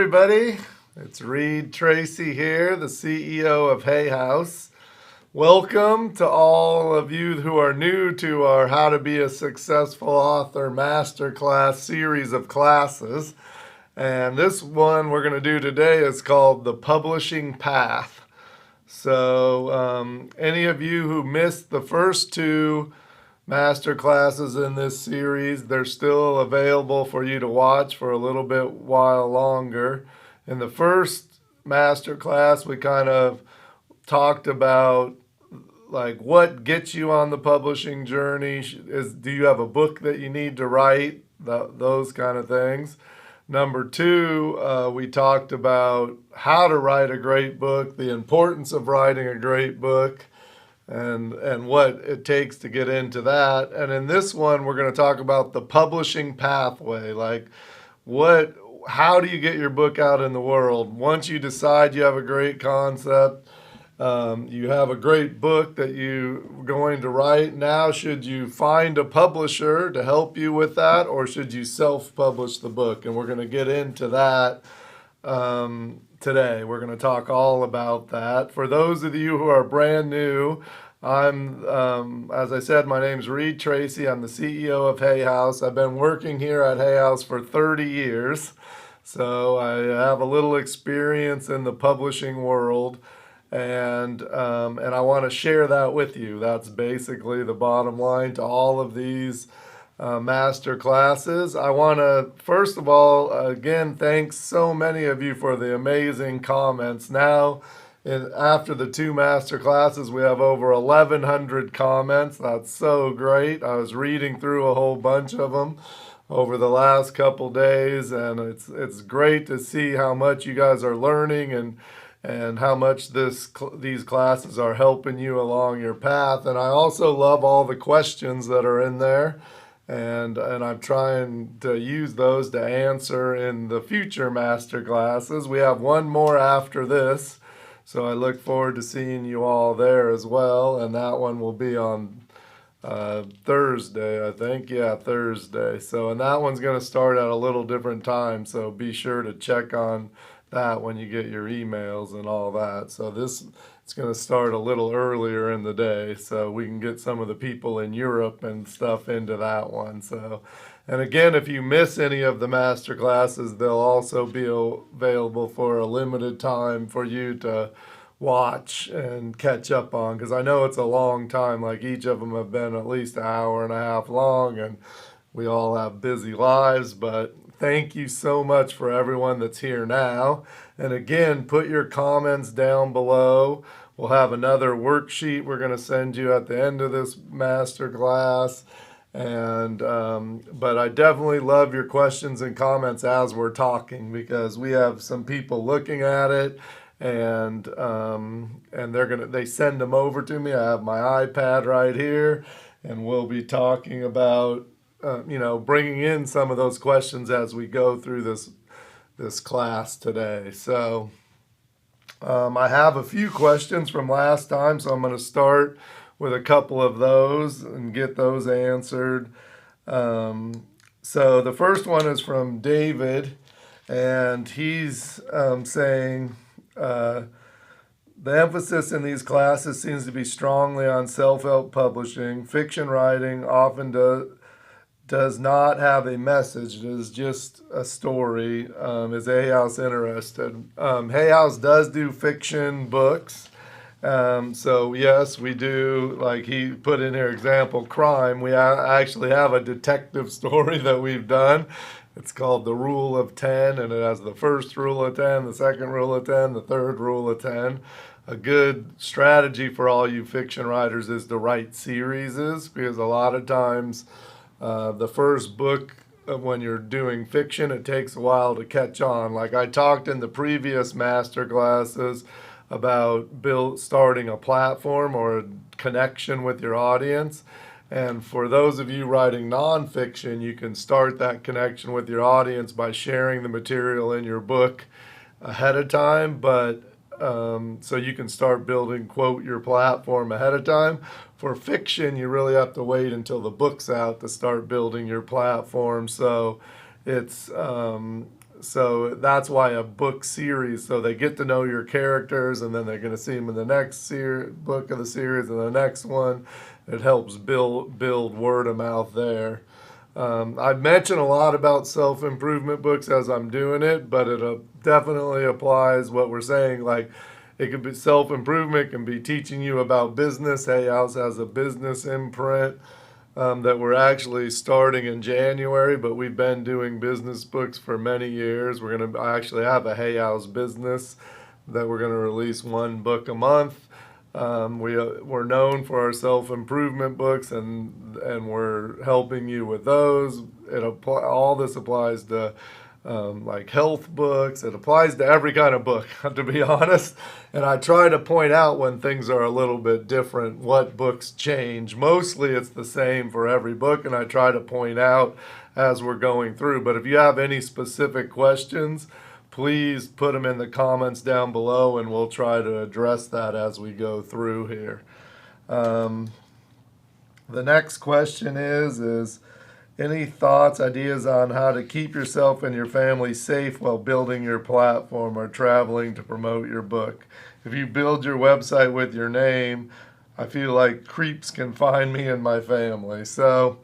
everybody. It's Reed Tracy here, the CEO of Hay House. Welcome to all of you who are new to our How to Be a Successful Author Masterclass series of classes. And this one we're going to do today is called The Publishing Path. So, any of you who missed the first two master classes in this series, they're still available for you to watch for a little bit while longer. In the first master class, we kind of talked about like what gets you on the publishing journey. Do you have a book that you need to write? Those kind of things. Number two, we talked about how to write a great book, the importance of writing a great book, and what it takes to get into that. And in this one, we're going to talk about the publishing pathway, like how do you get your book out in the world? Once you decide you have a great concept, you have a great book that you're going to write. Now, should you find a publisher to help you with that, or should you self-publish the book? And we're going to get into that today. We're going to talk all about that. For those of you who are brand new, as I said, my name's Reed Tracy. I'm the CEO of Hay House. I've been working here at Hay House for 30 years. So I have a little experience in the publishing world. And I want to share that with you. That's basically the bottom line to all of these master classes. I want to, first of all, again, thanks so many of you for the amazing comments. Now, after the two master classes, we have over 1,100 comments. That's so great. I was reading through a whole bunch of them over the last couple days, and it's great to see how much you guys are learning and how much these classes are helping you along your path. And I also love all the questions that are in there, and I'm trying to use those to answer in the future master classes. We have one more after this, so I look forward to seeing you all there as well. And that one will be on Thursday, I think. Yeah, Thursday. So, and that one's going to start at a little different time, so be sure to check on that when you get your emails and all that. So it's going to start a little earlier in the day so we can get some of the people in Europe and stuff into that one. So, and again, if you miss any of the master classes, they'll also be available for a limited time for you to watch and catch up on, because I know it's a long time. Like each of them have been at least an hour and a half long, and we all have busy lives, but thank you so much for everyone that's here now. And again, put your comments down below. We'll have another worksheet we're going to send you at the end of this master class. And but I definitely love your questions and comments as we're talking, because we have some people looking at it, and they send them over to me. I have my iPad right here, and we'll be talking about bringing in some of those questions as we go through this class today. So I have a few questions from last time, so I'm going to start with a couple of those and get those answered. So the first one is from David, and he's saying, the emphasis in these classes seems to be strongly on self-help publishing. Fiction writing often does not have a message. It is just a story. Is Hay House interested? Hay House does do fiction books. So yes, we do. Like he put in here, example, crime. We actually have a detective story that we've done. It's called The Rule of 10, and it has the first rule of 10, the second rule of 10, the third rule of 10. A good strategy for all you fiction writers is to write series, because a lot of times the first book, when you're doing fiction, it takes a while to catch on. Like I talked in the previous master classes about starting a platform or a connection with your audience. And for those of you writing nonfiction, you can start that connection with your audience by sharing the material in your book ahead of time. But so you can start building, quote, your platform ahead of time. For fiction, you really have to wait until the book's out to start building your platform. So it's So that's why a book series, so they get to know your characters, and then they're going to see them in the next book of the series and the next one. It helps build word of mouth there. I've mentioned a lot about self-improvement books as I'm doing it, but it definitely applies what we're saying. Like, it could be self-improvement, can be teaching you about business. Hay House has a business imprint that we're actually starting in January, but we've been doing business books for many years. We're going to actually have a Hay House business that we're going to release one book a month. We're known for our self-improvement books, and we're helping you with those. All this applies to like health books. It applies to every kind of book, to be honest. And I try to point out when things are a little bit different, what books change. Mostly it's the same for every book, and I try to point out as we're going through. But if you have any specific questions, please put them in the comments down below, and we'll try to address that as we go through here. The next question is any thoughts, ideas on how to keep yourself and your family safe while building your platform or traveling to promote your book? If you build your website with your name, I feel like creeps can find me and my family. So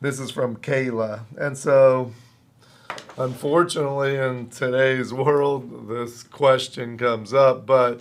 this is from Kayla. And so unfortunately, in today's world, this question comes up, but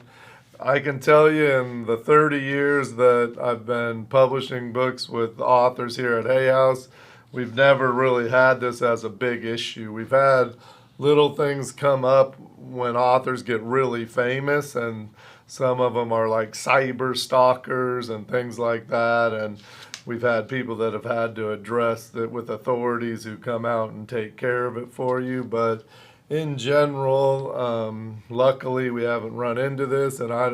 I can tell you in the 30 years that I've been publishing books with authors here at Hay House, we've never really had this as a big issue. We've had little things come up when authors get really famous, and some of them are like cyber stalkers and things like that. And we've had people that have had to address that with authorities who come out and take care of it for you. But in general, luckily we haven't run into this, and I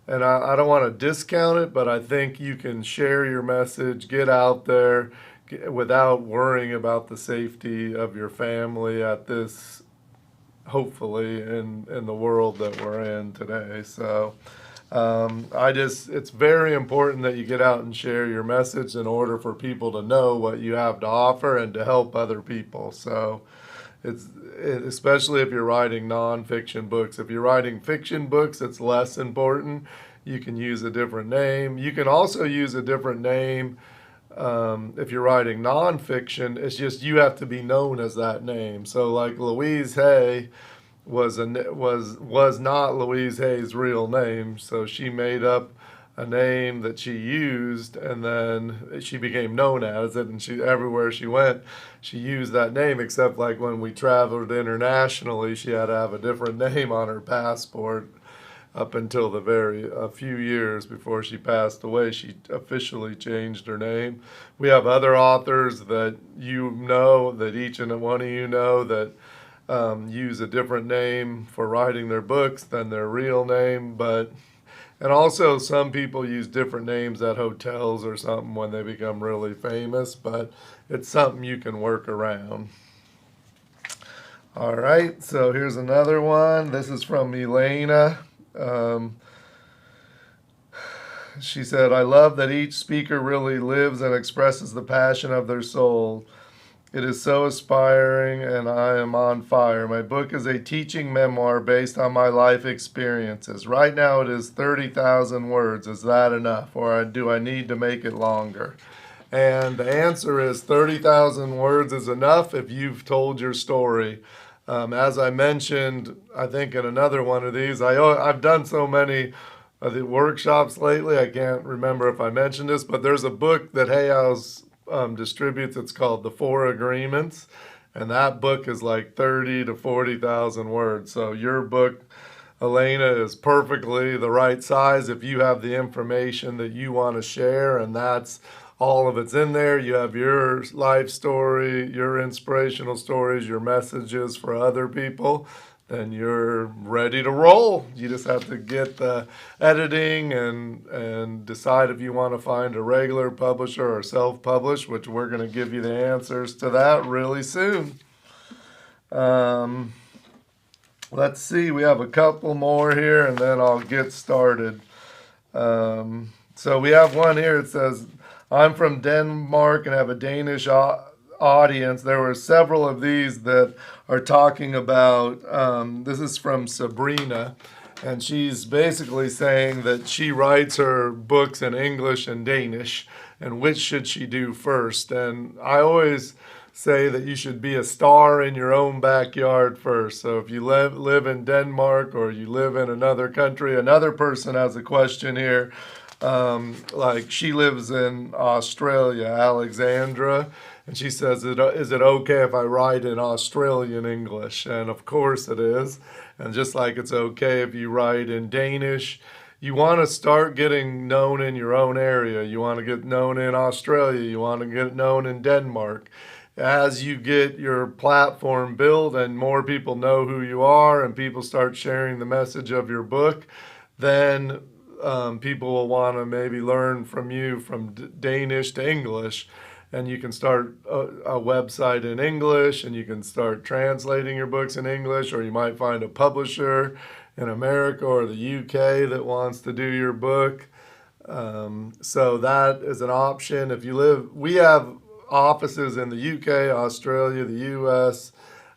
don't want to discount it, but I think you can share your message, get out there without worrying about the safety of your family at this, hopefully, in the world that we're in today. So it's very important that you get out and share your message in order for people to know what you have to offer and to help other people. So especially if you're writing nonfiction books. If you're writing fiction books, it's less important. You can use a different name. You can also use a different name if you're writing nonfiction. It's just you have to be known as that name. So like Louise Hay was not Louise Hay's real name. So she made up a name that she used, and then she became known as it, and everywhere she went, she used that name, except like when we traveled internationally, she had to have a different name on her passport up until a few years before she passed away. She officially changed her name. We have other authors that that each and one of you know, that use a different name for writing their books than their real name. And also some people use different names at hotels or something when they become really famous, but it's something you can work around. All right, so here's another one. This is from Elena. She said, I love that each speaker really lives and expresses the passion of their soul. It is so inspiring, and I am on fire. My book is a teaching memoir based on my life experiences. Right now it is 30,000 words. Is that enough, or do I need to make it longer? And the answer is 30,000 words is enough if you've told your story. As I mentioned, I think in another one of these, I've done so many of the workshops lately, I can't remember if I mentioned this, but there's a book that Hay House distributes. It's called The Four Agreements, and that book is like 30 to 40,000 words. So your book, Elena, is perfectly the right size if you have the information that you want to share, and that's all of it's in there. You have your life story, your inspirational stories, your messages for other people, then you're ready to roll. You just have to get the editing and decide if you want to find a regular publisher or self-publish, which we're going to give you the answers to that really soon. Let's see, we have a couple more here, and then I'll get started. So we have one here. It says, I'm from Denmark and have a Danish audience, there were several of these that are talking about, this is from Sabrina, and she's basically saying that she writes her books in English and Danish, and which should she do first? And I always say that you should be a star in your own backyard first. So if you live in Denmark or you live in another country, another person has a question here. Like she lives in Australia, Alexandra, and she says, is it okay if I write in Australian English? And of course it is. And just like it's okay if you write in Danish, you want to start getting known in your own area. You want to get known in Australia. You want to get known in Denmark. As you get your platform built and more people know who you are and people start sharing the message of your book, then people will want to maybe learn from you from Danish to English. And you can start a website in English and you can start translating your books in English, or you might find a publisher in America or the UK that wants to do your book. So that is an option. If you live, we have offices in the UK, Australia, the US,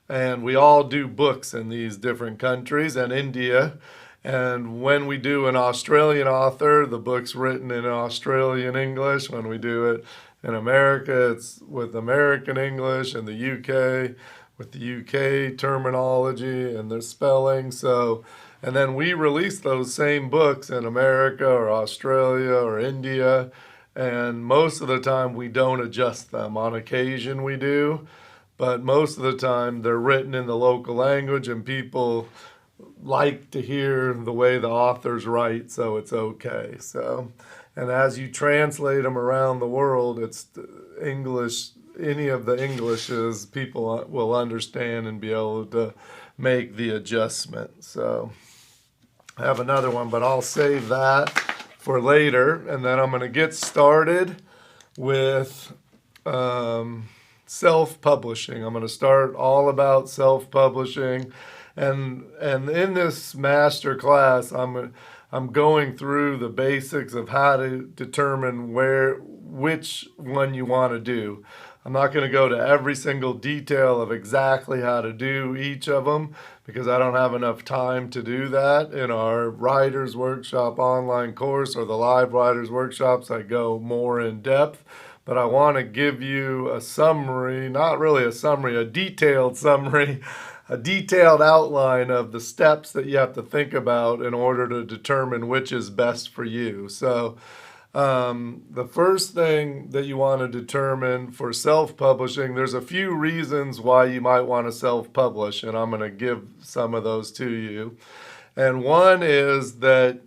and we all do books in these different countries and India. And when we do an Australian author, the book's written in Australian English. When we do it in America, it's with American English, and the UK with the UK terminology and their spelling. So, and then we release those same books in America or Australia or India. And most of the time we don't adjust them. On occasion we do, but most of the time they're written in the local language and people like to hear the way the authors write, so it's okay. So, and as you translate them around the world, it's English, any of the Englishes, people will understand and be able to make the adjustment. So I have another one, but I'll save that for later. And then I'm going to get started with self-publishing. I'm going to start all about self-publishing. And in this master class, I'm going through the basics of how to determine which one you want to do. I'm not going to go to every single detail of exactly how to do each of them because I don't have enough time to do that. In our Writers Workshop online course or the live Writers Workshops, I go more in depth. But I want to give you a summary, not really a summary, a detailed summary, a detailed outline of the steps that you have to think about in order to determine which is best for you. So the first thing that you want to determine for self-publishing, there's a few reasons why you might want to self-publish, and I'm going to give some of those to you. And one is that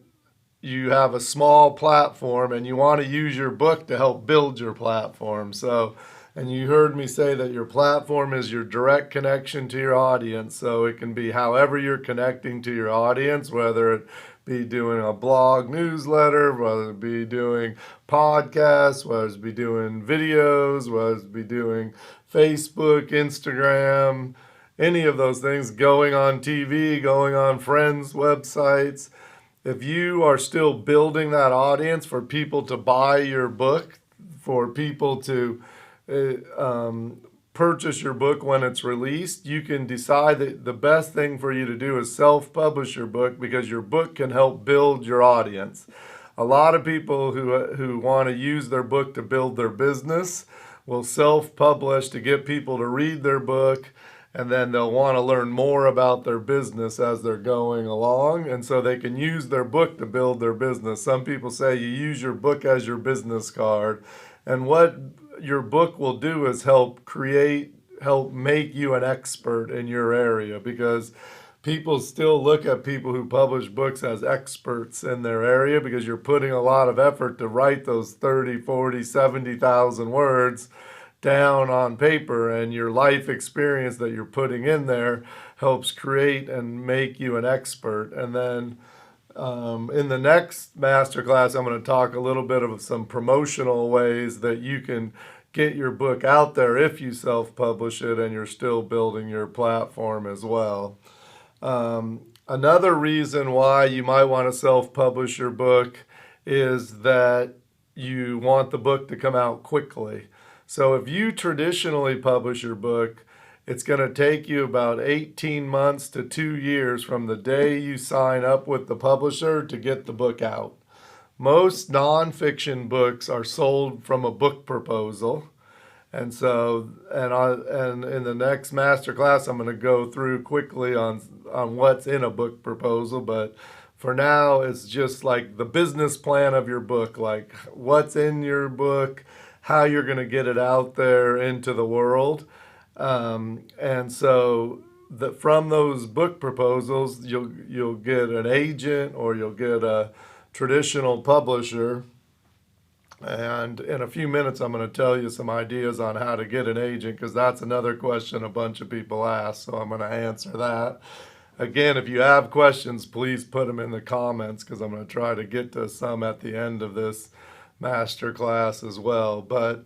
you have a small platform and you want to use your book to help build your platform. So, and you heard me say that your platform is your direct connection to your audience. So it can be however you're connecting to your audience, whether it be doing a blog newsletter, whether it be doing podcasts, whether it be doing videos, whether it be doing Facebook, Instagram, any of those things, going on TV, going on friends' websites. If you are still building that audience for people to buy your book, for people to purchase your book when it's released, you can decide that the best thing for you to do is self-publish your book because your book can help build your audience. A lot of people who want to use their book to build their business will self-publish to get people to read their book, and then they'll want to learn more about their business as they're going along, and so they can use their book to build their business. Some people say you use your book as your business card, and what your book will do is help make you an expert in your area, because people still look at people who publish books as experts in their area because you're putting a lot of effort to write those 30, 40, 70,000 words down on paper, and your life experience that you're putting in there helps create and make you an expert. And then in the next masterclass, I'm going to talk a little bit of some promotional ways that you can get your book out there if you self-publish it and you're still building your platform as well. Another reason why you might want to self-publish your book is that you want the book to come out quickly. So if you traditionally publish your book, it's going to take you about 18 months to 2 years from the day you sign up with the publisher to get the book out. Most nonfiction books are sold from a book proposal. And so, and in the next master class, I'm going to go through quickly on what's in a book proposal. But for now, it's just like the business plan of your book, like what's in your book, how you're going to get it out there into the world. And so, from those book proposals, you'll get an agent or you'll get a traditional publisher. And in a few minutes, I'm going to tell you some ideas on how to get an agent because that's another question a bunch of people ask. So I'm going to answer that. Again, if you have questions, please put them in the comments because I'm going to try to get to some at the end of this master class as well. But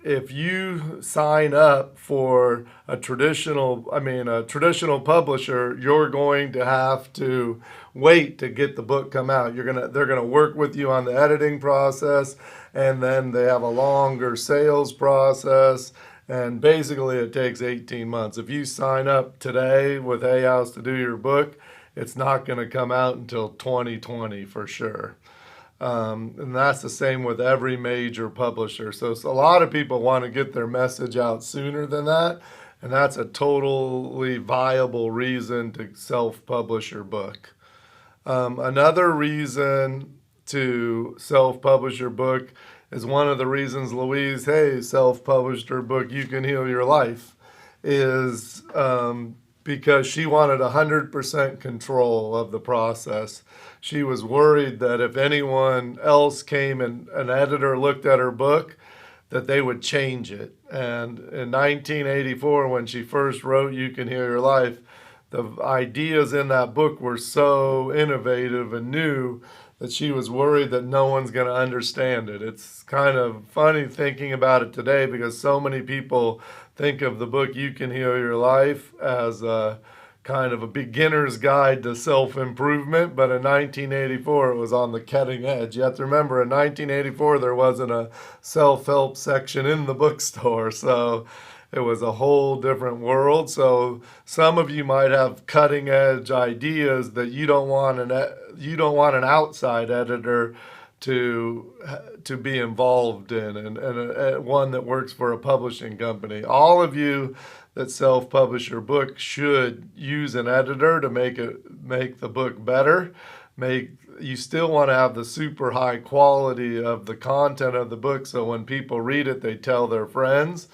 if you sign up for a traditional publisher, you're going to have to wait to get the book come out. They're gonna work with you on the editing process, and then they have a longer sales process. And basically, it takes 18 months. If you sign up today with Hay House to do your book, it's not going to come out until 2020 for sure. And that's the same with every major publisher. So a lot of people want to get their message out sooner than that. And that's a totally viable reason to self-publish your book. Another reason to self-publish your book is one of the reasons Louise Hay self-published her book, You Can Heal Your Life, is because she wanted 100% control of the process. She was worried that if anyone else came and an editor looked at her book, that they would change it. And in 1984, when she first wrote You Can Heal Your Life, the ideas in that book were so innovative and new that she was worried that no one's going to understand it. It's kind of funny thinking about it today because so many people think of the book You Can Heal Your Life as a kind of a beginner's guide to self-improvement, but in 1984 it was on the cutting edge. You have to remember in 1984 there wasn't a self-help section in the bookstore, so it was a whole different world. So some of you might have cutting edge ideas that you don't want an outside editor to be involved in, and one that works for a publishing company. All of you that self-publish your book should use an editor to make the book better. You still want to have the super high quality of the content of the book, so when people read it, they tell their friends.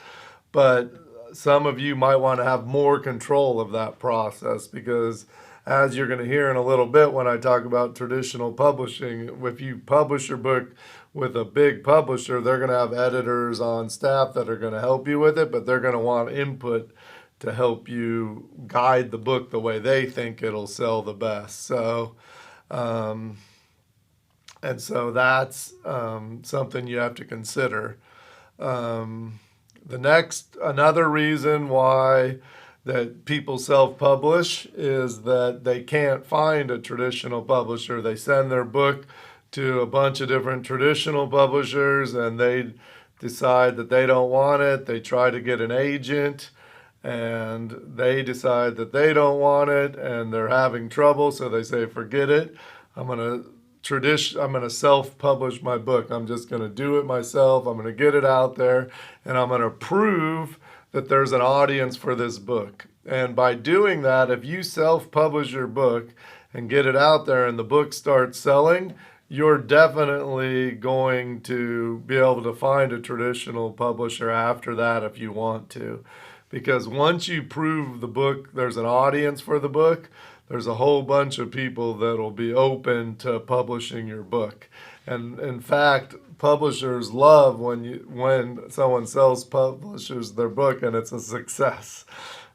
But some of you might want to have more control of that process because, as you're going to hear in a little bit when I talk about traditional publishing, if you publish your book with a big publisher, they're going to have editors on staff that are going to help you with it, but they're going to want input to help you guide the book the way they think it'll sell the best. So, and so that's something you have to consider. Another reason why that people self-publish is that they can't find a traditional publisher. They send their book to a bunch of different traditional publishers and they decide that they don't want it. They try to get an agent and they decide that they don't want it and they're having trouble, so they say, forget it. I'm going to self-publish my book. I'm just going to do it myself. I'm going to get it out there and I'm going to prove that there's an audience for this book. And by doing that, if you self-publish your book and get it out there and the book starts selling, you're definitely going to be able to find a traditional publisher after that if you want to. Because once you prove the book, there's an audience for the book, there's a whole bunch of people that will be open to publishing your book. And in fact, publishers love when someone self-publishes their book and it's a success.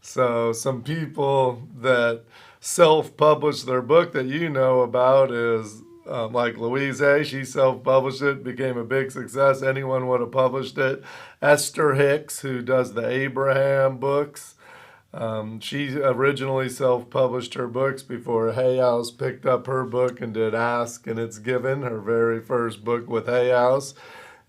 So some people that self-publish their book that you know about is like Louise Hay. She self-published it, became a big success. Anyone would have published it. Esther Hicks, who does the Abraham books, she originally self-published her books before Hay House picked up her book and did Ask and It's Given, her very first book with Hay House.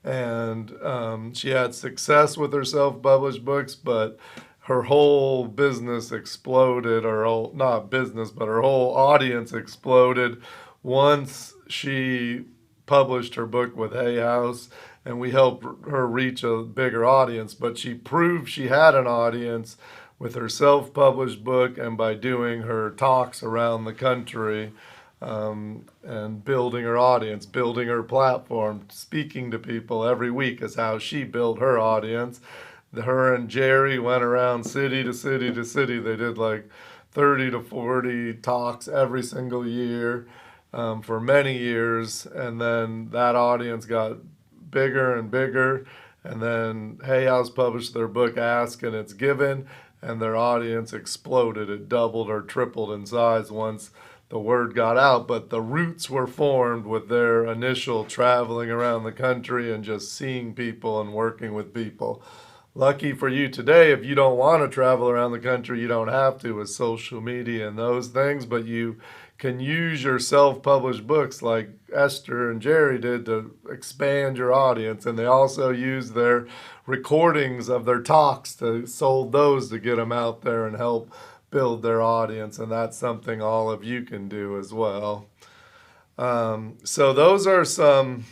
and she had success with her self-published books, but her whole business exploded, or whole, not business, but her whole audience exploded once she published her book with Hay House, and we helped her reach a bigger audience. But she proved she had an audience with her self-published book and by doing her talks around the country, and building her audience, building her platform, speaking to people every week is how she built her audience. Her and Jerry went around city to city to city. They did like 30 to 40 talks every single year, for many years. And then that audience got bigger and bigger. And then Hay House published their book Ask and It's Given, and their audience exploded. It doubled or tripled in size once the word got out. But the roots were formed with their initial traveling around the country and just seeing people and working with people. Lucky for you today, if you don't want to travel around the country, you don't have to with social media and those things, but you can use your self-published books like Esther and Jerry did to expand your audience. And they also use their recordings of their talks to sold those to get them out there and help build their audience. And that's something all of you can do as well. So those are some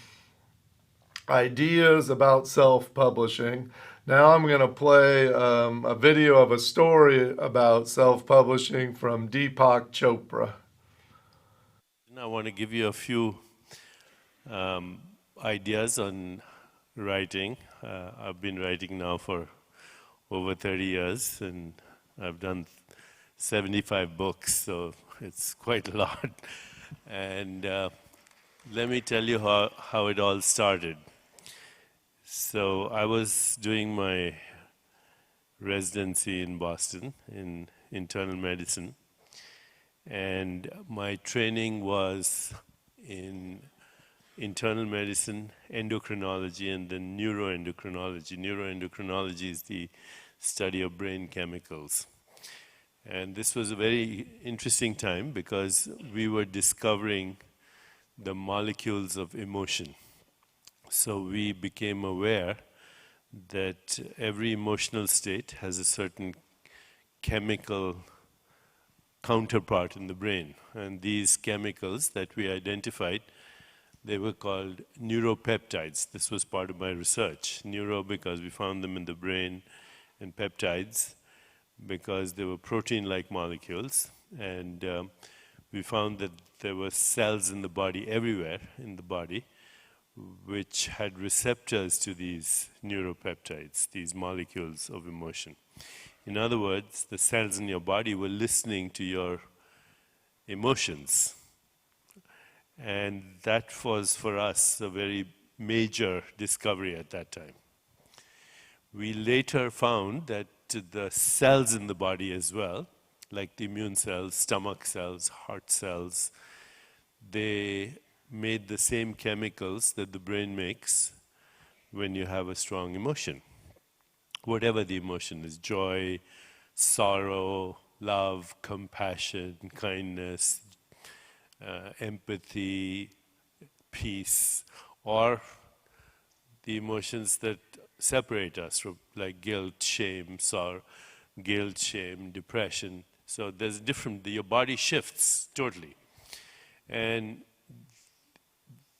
ideas about self-publishing. Now I'm going to play a video of a story about self-publishing from Deepak Chopra. I want to give you a few ideas on writing. I've been writing now for over 30 years, and I've done 75 books, so it's quite a lot. And let me tell you how it all started. So I was doing my residency in Boston in internal medicine, and my training was in internal medicine, endocrinology, and then neuroendocrinology. Neuroendocrinology is the study of brain chemicals. And this was a very interesting time because we were discovering the molecules of emotion. So we became aware that every emotional state has a certain chemical counterpart in the brain. And these chemicals that we identified, they were called neuropeptides. This was part of my research. Neuro because we found them in the brain, and peptides because they were protein-like molecules. And we found that there were cells in the body, everywhere in the body, which had receptors to these neuropeptides, these molecules of emotion. In other words, the cells in your body were listening to your emotions. And that was, for us, a very major discovery at that time. We later found that the cells in the body as well, like the immune cells, stomach cells, heart cells, they made the same chemicals that the brain makes when you have a strong emotion. Whatever the emotion is, joy, sorrow, love, compassion, kindness, empathy, peace, or the emotions that separate us from, like guilt, shame, sorrow, guilt, shame, depression. So there's different, your body shifts totally. And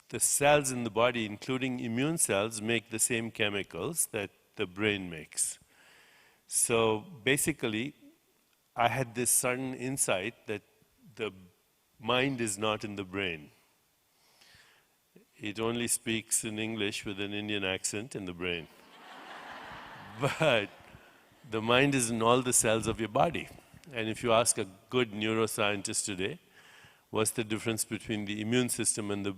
the cells in the body, including immune cells, make the same chemicals that the brain makes. So basically, I had this sudden insight that the mind is not in the brain. It only speaks in English with an Indian accent in the brain. But the mind is in all the cells of your body. And if you ask a good neuroscientist today, what's the difference between the immune system and the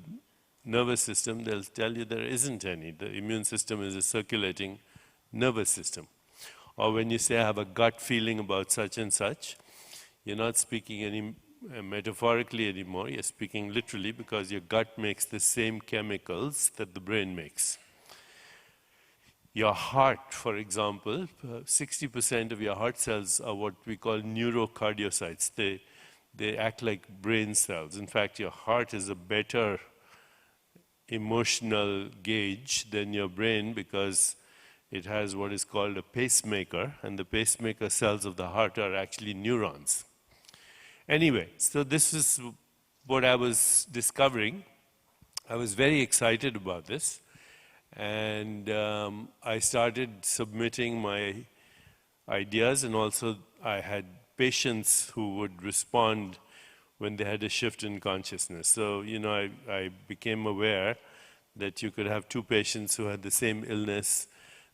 nervous system, they'll tell you there isn't any. The immune system is a circulating nervous system. Or when you say, I have a gut feeling about such and such, you're not speaking any metaphorically anymore, you're speaking literally because your gut makes the same chemicals that the brain makes. Your heart, for example, 60% of your heart cells are what we call neurocardiocytes. They act like brain cells. In fact, your heart is a better emotional gauge than your brain because it has what is called a pacemaker, and the pacemaker cells of the heart are actually neurons. Anyway, so this is what I was discovering. I was very excited about this, and I started submitting my ideas, and also I had patients who would respond when they had a shift in consciousness. So, I became aware that you could have two patients who had the same illness,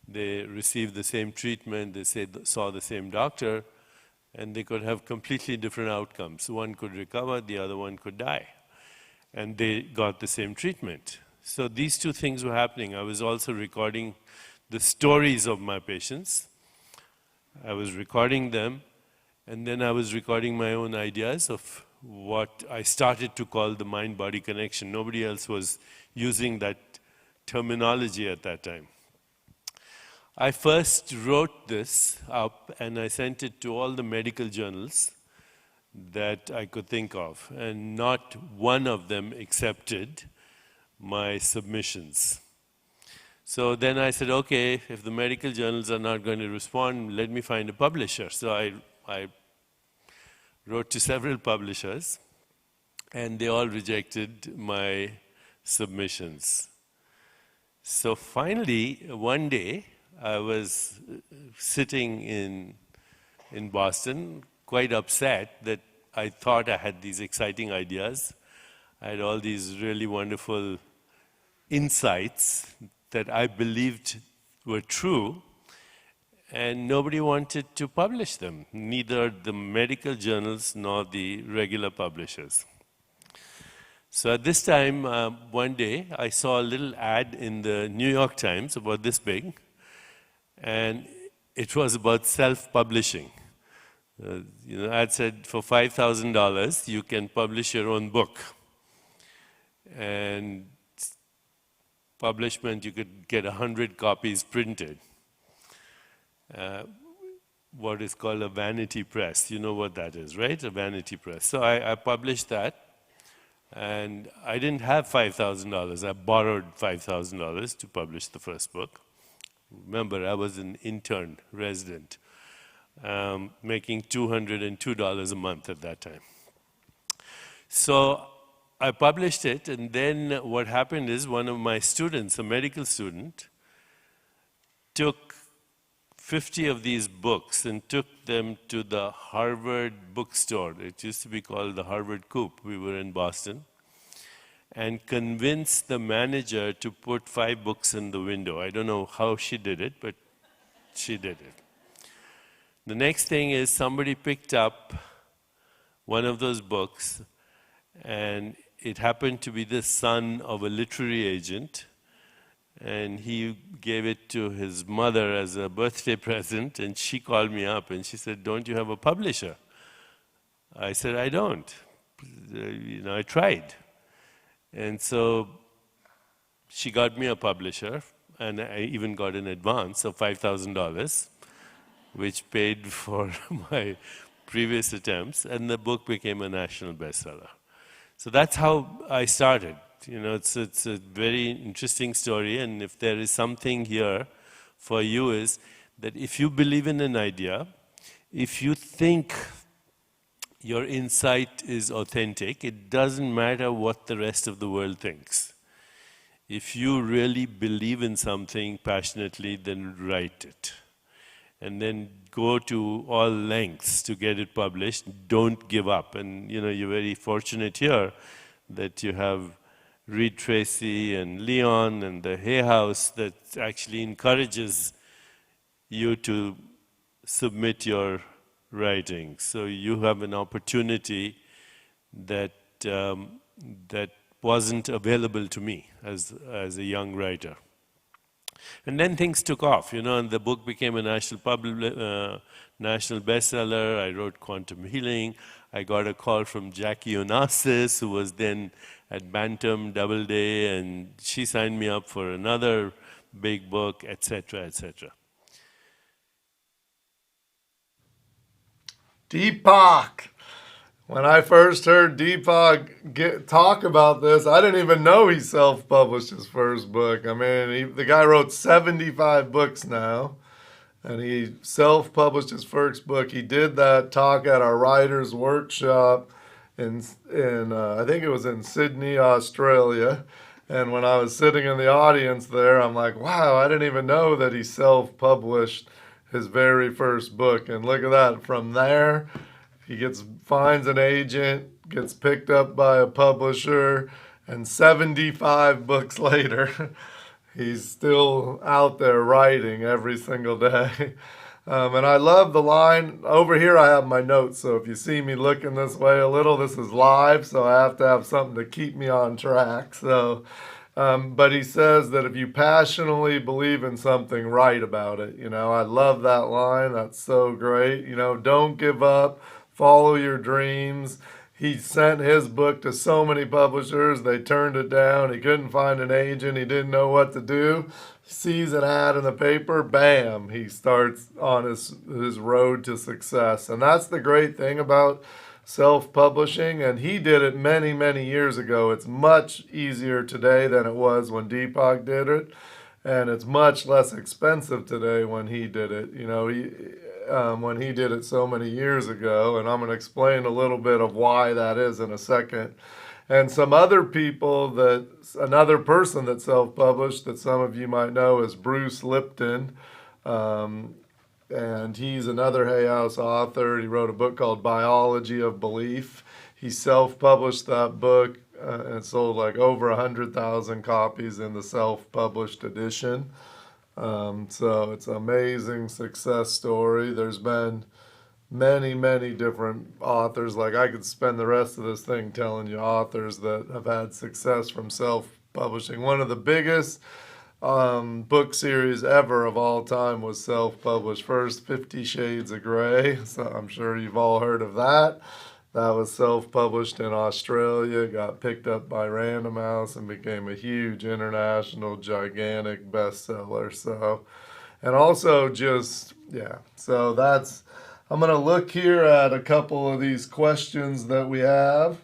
they received the same treatment, they saw the same doctor, and they could have completely different outcomes. One could recover, the other one could die. And they got the same treatment. So these two things were happening. I was also recording the stories of my patients. I was recording them, and then I was recording my own ideas of what I started to call the mind-body connection. Nobody else was using that terminology at that time. I first wrote this up and I sent it to all the medical journals that I could think of, and not one of them accepted my submissions. So then I said, okay, if the medical journals are not going to respond, let me find a publisher. So I wrote to several publishers, and they all rejected my submissions. So finally, one day, I was sitting in Boston, quite upset that I thought I had these exciting ideas. I had all these really wonderful insights that I believed were true, and nobody wanted to publish them, neither the medical journals nor the regular publishers. So at this time, one day, I saw a little ad in the New York Times about this big, and it was about self-publishing. Ad said, for $5,000, you can publish your own book. And publishment, you could get 100 copies printed. What is called a vanity press. You know what that is, right? A vanity press. So I published that, and I didn't have $5,000. I borrowed $5,000 to publish the first book. Remember, I was an intern, resident, making $202 a month at that time. So I published it, and then what happened is one of my students, a medical student, took 50 of these books and took them to the Harvard bookstore. It used to be called the Harvard Coop. We were in Boston. And convinced the manager to put 5 books in the window. I don't know how she did it, but she did it. The next thing is somebody picked up one of those books, and it happened to be the son of a literary agent, and he gave it to his mother as a birthday present, and she called me up and she said, "Don't you have a publisher?" I said, "I don't. I tried." And so she got me a publisher, and I even got an advance of $5,000, which paid for my previous attempts, and the book became a national bestseller. So that's how I started. It's a very interesting story, and if there is something here for you is that if you believe in an idea, if you think your insight is authentic, it doesn't matter what the rest of the world thinks. If you really believe in something passionately, then write it. And then go to all lengths to get it published. Don't give up. And you're very fortunate here that you have Reed Tracy and Leon and the Hay House that actually encourages you to submit your writing. So you have an opportunity that wasn't available to me as a young writer. And then things took off, and the book became a national bestseller. I wrote Quantum Healing. I got a call from Jackie Onassis, who was then at Bantam Doubleday, and she signed me up for another big book, etc., etc. Deepak, When I first heard Deepak talk about this, I didn't even know he self-published his first book. I mean, the guy wrote 75 books now, and he self-published his first book. He did that talk at our writers' workshop in I think it was in Sydney, Australia. And when I was sitting in the audience there, I'm like, wow, I didn't even know that he self-published his very first book. And look at that. From there, he finds an agent, gets picked up by a publisher, and 75 books later, he's still out there writing every single day. And I love the line. Over here, I have my notes. So if you see me looking this way a little, this is live. So I have to have something to keep me on track. But he says that if you passionately believe in something, write about it. I love that line. That's so great. Don't give up. Follow your dreams. He sent his book to so many publishers. They turned it down. He couldn't find an agent. He didn't know what to do. Sees an ad in the paper, bam, he starts on his road to success. And that's the great thing about self-publishing. And he did it many, many years ago. It's much easier today than it was when Deepak did it. And it's much less expensive today when he did it. When he did it so many years ago. And I'm going to explain a little bit of why that is in a second. And some other people another person that self-published that some of you might know is Bruce Lipton. And he's another Hay House author. He wrote a book called Biology of Belief. He self-published that book and it sold like over 100,000 copies in the self-published edition. So it's an amazing success story. There's been many, many different authors. Like I could spend the rest of this thing telling you authors that have had success from self-publishing. One of the biggest book series ever of all time was self-published. First, 50 Shades of Grey. So I'm sure you've all heard of that. That was self-published in Australia, got picked up by Random House and became a huge international, gigantic bestseller. And also I'm going to look here at a couple of these questions that we have.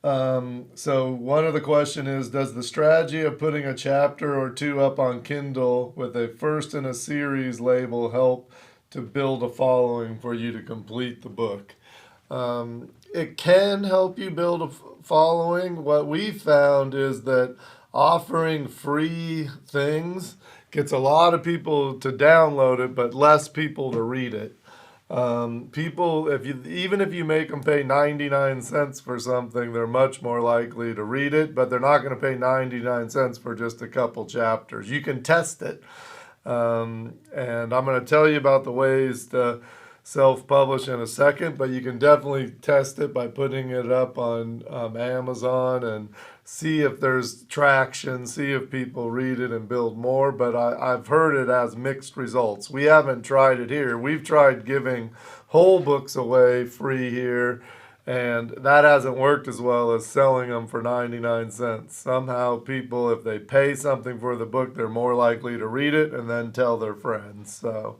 So one of the question is, does the strategy of putting a chapter or two up on Kindle with a first in a series label help to build a following for you to complete the book? It can help you build a following. What we found is that offering free things gets a lot of people to download it, but less people to read it. People, even if you make them pay 99 cents for something, they're much more likely to read it, but they're not going to pay 99 cents for just a couple chapters. You can test it. And I'm going to tell you about the ways to self-publish in a second, but you can definitely test it by putting it up on Amazon and see if there's traction, see if people read it and build more. But I've heard it has mixed results. We haven't tried it here. We've tried giving whole books away free here, and that hasn't worked as well as selling them for 99 cents. Somehow people, if they pay something for the book, they're more likely to read it and then tell their friends. So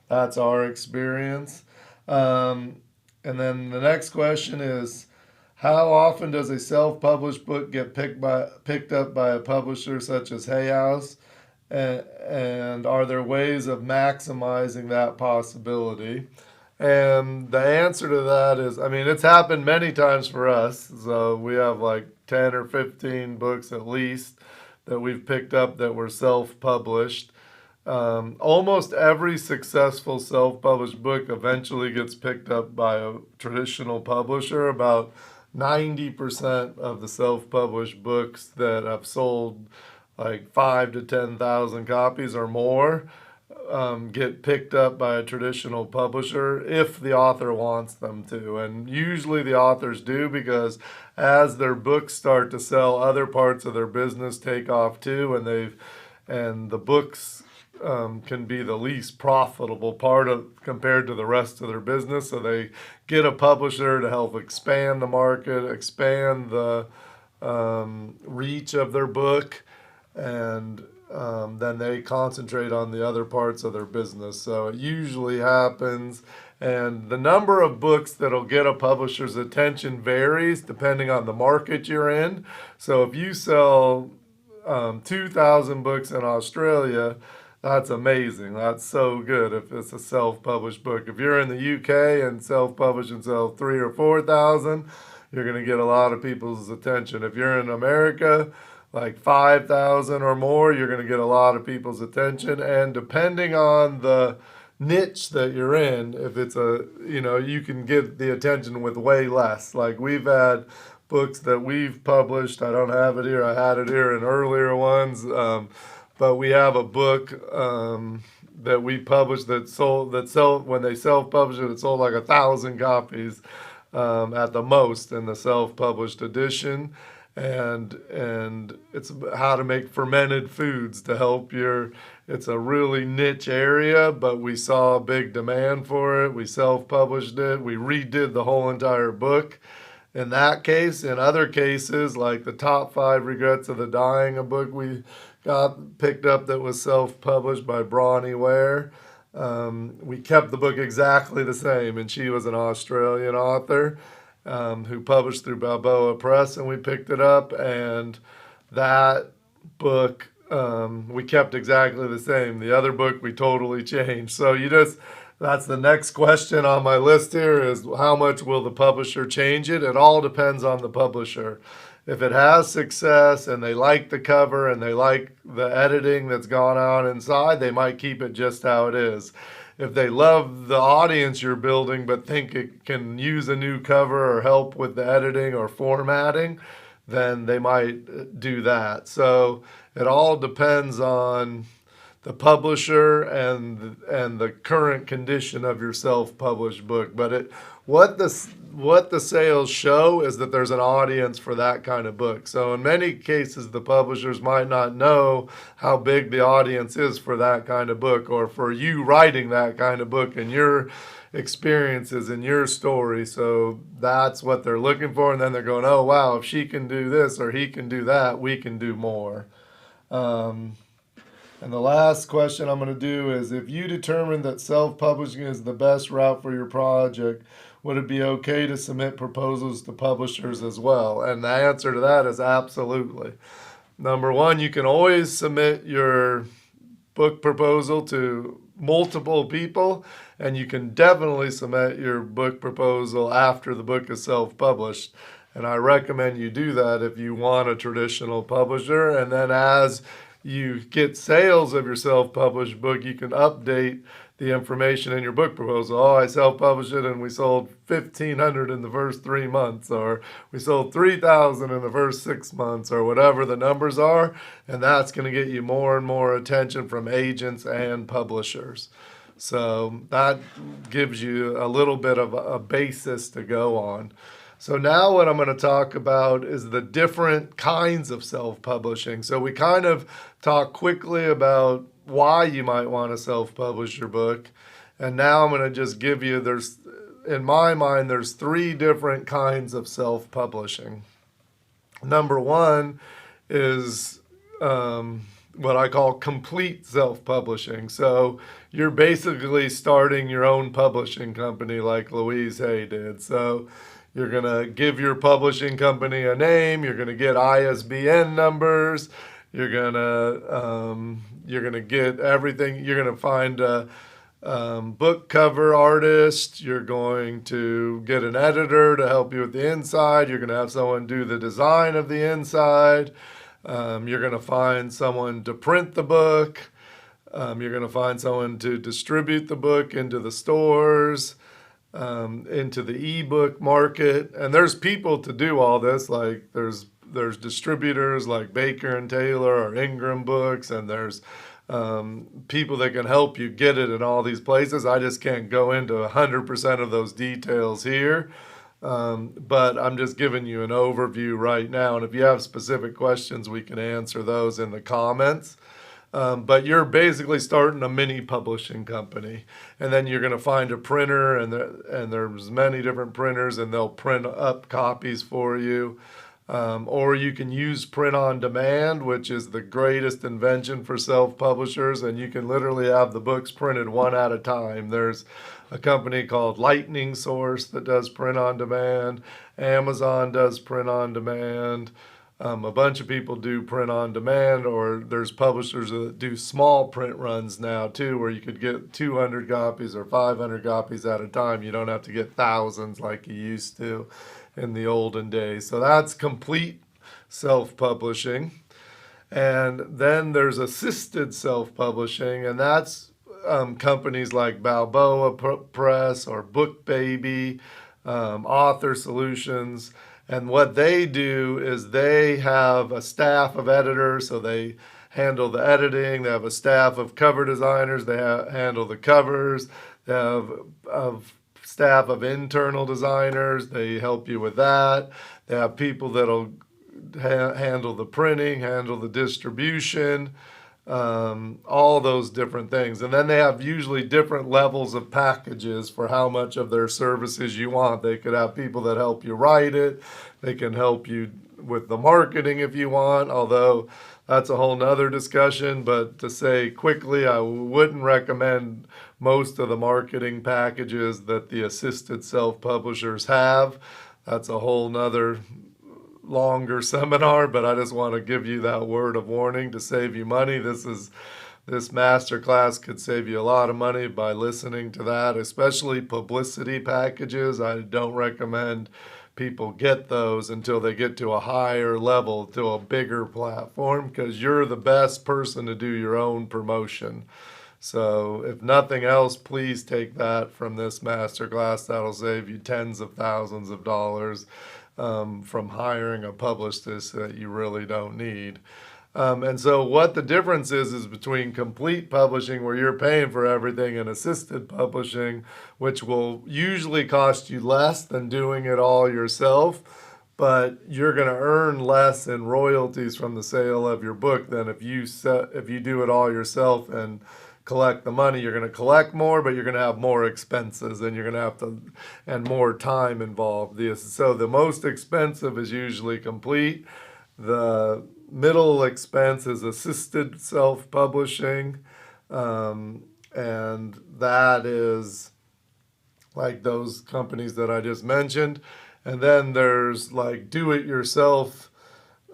that's our experience. And then the next question is, how often does a self-published book get picked up by a publisher such as Hay House? And are there ways of maximizing that possibility? And the answer to that is, it's happened many times for us. So we have like 10 or 15 books at least that we've picked up that were self-published. Almost every successful self-published book eventually gets picked up by a traditional publisher. About 90% of the self-published books that have sold like 5 to 10,000 copies or more get picked up by a traditional publisher if the author wants them to. And usually the authors do, because as their books start to sell, other parts of their business take off too, and the books can be the least profitable part of compared to the rest of their business. So they get a publisher to help expand the market, expand the reach of their book, and then they concentrate on the other parts of their business. So it usually happens. And the number of books that'll get a publisher's attention varies depending on the market you're in. So if you sell 2,000 books in Australia, that's amazing. That's so good if it's a self-published book. If you're in the UK and self-publish and sell 3 or 4,000, you're going to get a lot of people's attention. If you're in America, like 5,000 or more, you're going to get a lot of people's attention. And depending on the niche that you're in, if it's you can get the attention with way less. Like we've had books that we've published. I don't have it here. I had it here in earlier ones. But we have a book that we published that sold when they self-published it sold like 1,000 copies at the most in the self-published edition, and it's how to make fermented foods to help it's a really niche area, but we saw a big demand for it. We self-published it. We redid the whole entire book. In that case, in other cases, like the top 5 regrets of the dying, a book we got picked up that was self-published by Bronnie Ware. We kept the book exactly the same, and she was an Australian author who published through Balboa Press, and we picked it up, and that book we kept exactly the same. The other book we totally changed. So that's the next question on my list here is how much will the publisher change it? It all depends on the publisher. If it has success and they like the cover and they like the editing that's gone on inside, they might keep it just how it is. If they love the audience you're building but think it can use a new cover or help with the editing or formatting, then they might do that. So it all depends on the publisher and the current condition of your self-published book. But what the sales show is that there's an audience for that kind of book. So in many cases, the publishers might not know how big the audience is for that kind of book, or for you writing that kind of book and your experiences and your story. So that's what they're looking for. And then they're going, oh, wow, if she can do this or he can do that, we can do more. And the last question I'm going to do is, if you determine that self-publishing is the best route for your project, would it be okay to submit proposals to publishers as well? And the answer to that is absolutely. Number one, you can always submit your book proposal to multiple people, and you can definitely submit your book proposal after the book is self-published. And I recommend you do that if you want a traditional publisher. And then as you get sales of your self-published book, you can update the information in your book proposal. Oh, I self-published it and we sold 1,500 in the first 3 months, or we sold 3,000 in the first 6 months, or whatever the numbers are. And that's going to get you more and more attention from agents and publishers. So that gives you a little bit of a basis to go on. So now what I'm going to talk about is the different kinds of self-publishing. So we kind of talk quickly about why you might want to self-publish your book. And now I'm going to just give you, in my mind, there's 3 different kinds of self-publishing. Number one is what I call complete self-publishing. So you're basically starting your own publishing company like Louise Hay did. So you're going to give your publishing company a name. You're going to get ISBN numbers. You're going to get everything. You're going to find a book cover artist. You're going to get an editor to help you with the inside. You're going to have someone do the design of the inside. You're going to find someone to print the book. You're going to find someone to distribute the book into the stores. Into the ebook market, and there's people to do all this. Like there's distributors like Baker and Taylor or Ingram Books, and there's people that can help you get it in all these places. I just can't go into 100% of those details here, but I'm just giving you an overview right now. And if you have specific questions, we can answer those in the comments. But you're basically starting a mini publishing company, and then you're going to find a printer, and there's many different printers, and they'll print up copies for you. Or you can use print on demand, which is the greatest invention for self-publishers, and you can literally have the books printed one at a time. There's a company called Lightning Source that does print on demand. Amazon does print on demand. A bunch of people do print on demand, or there's publishers that do small print runs now too, where you could get 200 copies or 500 copies at a time. You don't have to get thousands like you used to in the olden days. So that's complete self-publishing. And then there's assisted self-publishing, and that's companies like Balboa Press or BookBaby, Author Solutions. And what they do is they have a staff of editors, so they handle the editing. They have a staff of cover designers. They handle the covers. They have a staff of internal designers. They help you with that. They have people that'll handle the printing, handle the distribution, all those different things. And then they have usually different levels of packages for how much of their services you want. They could have people that help you write it. They can help you with the marketing if you want, although that's a whole nother discussion. But to say quickly, I wouldn't recommend most of the marketing packages that the assisted self-publishers have. That's a whole nother longer seminar, but I just want to give you that word of warning to save you money. This master class could save you a lot of money by listening to that, especially publicity packages. I don't recommend people get those until they get to a higher level, to a bigger platform, because you're the best person to do your own promotion. So if nothing else, please take that from this masterclass. That'll save you tens of thousands of dollars from hiring a publicist that you really don't need. And so what the difference is between complete publishing, where you're paying for everything, and assisted publishing, which will usually cost you less than doing it all yourself, but you're going to earn less in royalties from the sale of your book than if you do it all yourself and collect the money. You're going to collect more, but you're going to have more expenses, and you're going to have to, and more time involved. So the most expensive is usually complete. The middle expense is assisted self-publishing, and that is like those companies that I just mentioned. And then there's like do-it-yourself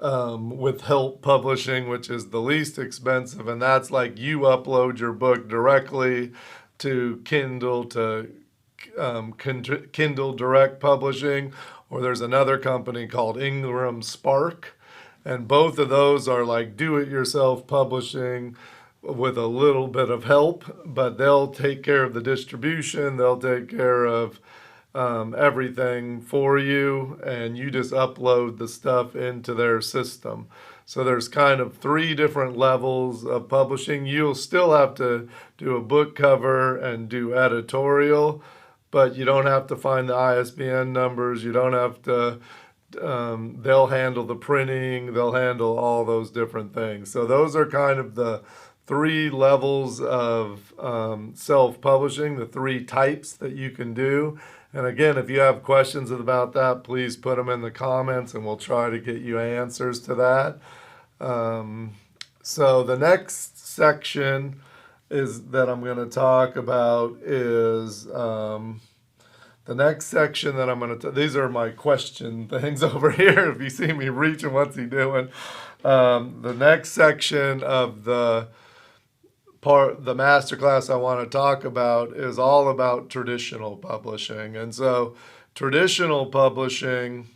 with help publishing, which is the least expensive, and that's like you upload your book directly to Kindle, to Kindle Direct Publishing, or there's another company called Ingram Spark, and both of those are like do-it-yourself publishing with a little bit of help, but they'll take care of the distribution, they'll take care of everything for you, and you just upload the stuff into their system. So there's kind of 3 different levels of publishing. You'll still have to do a book cover and do editorial, but you don't have to find the ISBN numbers. You don't have to, they'll handle the printing, they'll handle all those different things. So those are kind of the 3 levels of self-publishing, the 3 types that you can do. And again, if you have questions about that, please put them in the comments and we'll try to get you answers to that. So the next section that I'm going to talk about is the next section that I'm going to, these are my question things over here. If you see me reaching, what's he doing? The next section of the masterclass I want to talk about is all about traditional publishing. And so traditional publishing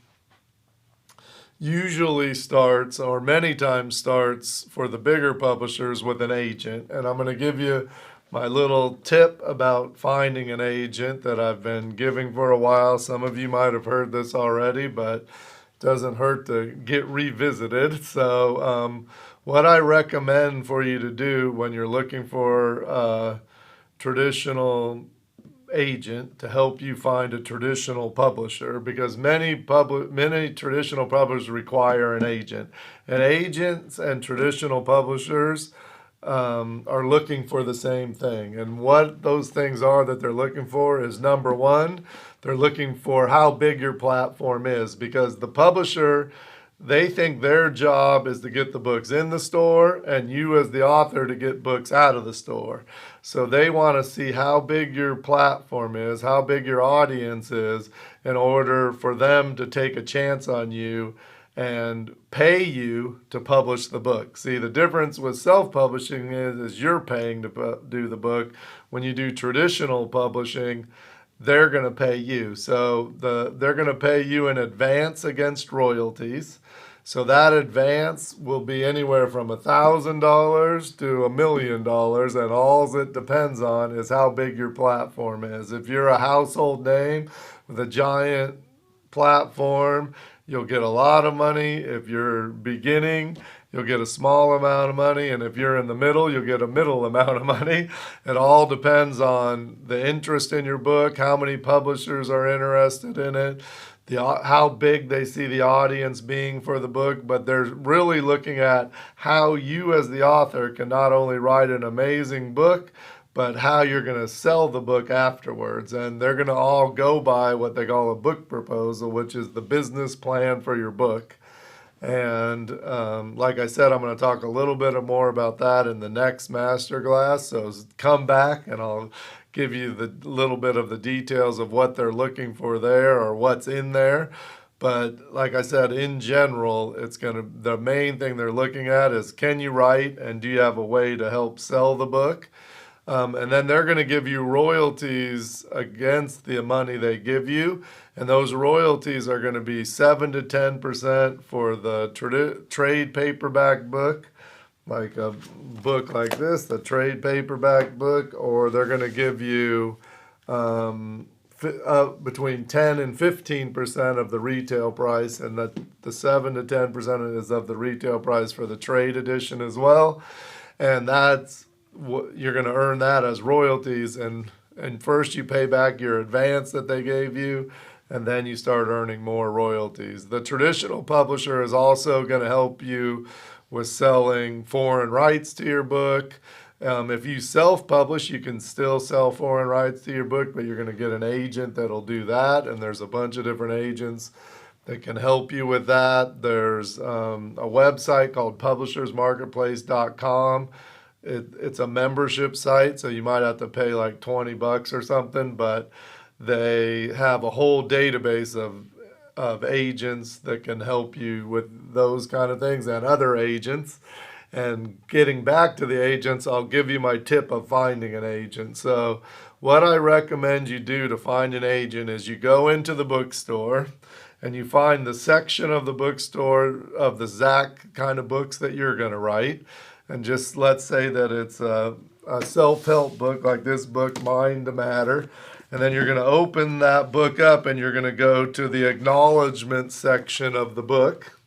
usually starts, or many times starts, for the bigger publishers with an agent. And I'm going to give you my little tip about finding an agent that I've been giving for a while. Some of you might have heard this already, but it doesn't hurt to get revisited. So what I recommend for you to do when you're looking for a traditional agent to help you find a traditional publisher, because many traditional publishers require an agent. And agents and traditional publishers are looking for the same thing. And what those things are that they're looking for is, number 1, they're looking for how big your platform is, because the publisher they think their job is to get the books in the store and you as the author to get books out of the store. So they want to see how big your platform is, how big your audience is, in order for them to take a chance on you and pay you to publish the book. See, the difference with self-publishing is you're paying to do the book. When you do traditional publishing, they're going to pay you. So they're going to pay you in advance against royalties. So that advance will be anywhere from $1,000 to $1,000,000, and all it depends on is how big your platform is. If you're a household name with a giant platform, you'll get a lot of money. If you're beginning, you'll get a small amount of money. And if you're in the middle, you'll get a middle amount of money. It all depends on the interest in your book, how many publishers are interested in it, how big they see the audience being for the book. But they're really looking at how you as the author can not only write an amazing book, but how you're going to sell the book afterwards. And they're going to all go by what they call a book proposal, which is the business plan for your book. And like I said, I'm going to talk a little bit more about that in the next masterclass. So come back and I'll give you the little bit of the details of what they're looking for there or what's in there. But like I said, in general, the main thing they're looking at is, can you write and do you have a way to help sell the book? And then they're going to give you royalties against the money they give you. And those royalties are going to be 7 to 10% for the trade paperback book, like a book like this, the trade paperback book, or they're going to give you between 10 and 15% of the retail price, and the 7 to 10% is of the retail price for the trade edition as well. And that's you're going to earn that as royalties, and first you pay back your advance that they gave you, and then you start earning more royalties. The traditional publisher is also going to help you with selling foreign rights to your book. If you self-publish, you can still sell foreign rights to your book, but you're going to get an agent that'll do that, and there's a bunch of different agents that can help you with that. There's a website called publishersmarketplace.com. It's a membership site, so you might have to pay like $20 or something, but they have a whole database of agents that can help you with those kind of things and other agents. And getting back to the agents, I'll give you my tip of finding an agent. So what I recommend you do to find an agent is you go into the bookstore and you find the section of the bookstore of the Zach kind of books that you're going to write. And just let's say that it's a self-help book like this book, Mind to Matter. And then you're going to open that book up and you're going to go to the acknowledgement section of the book.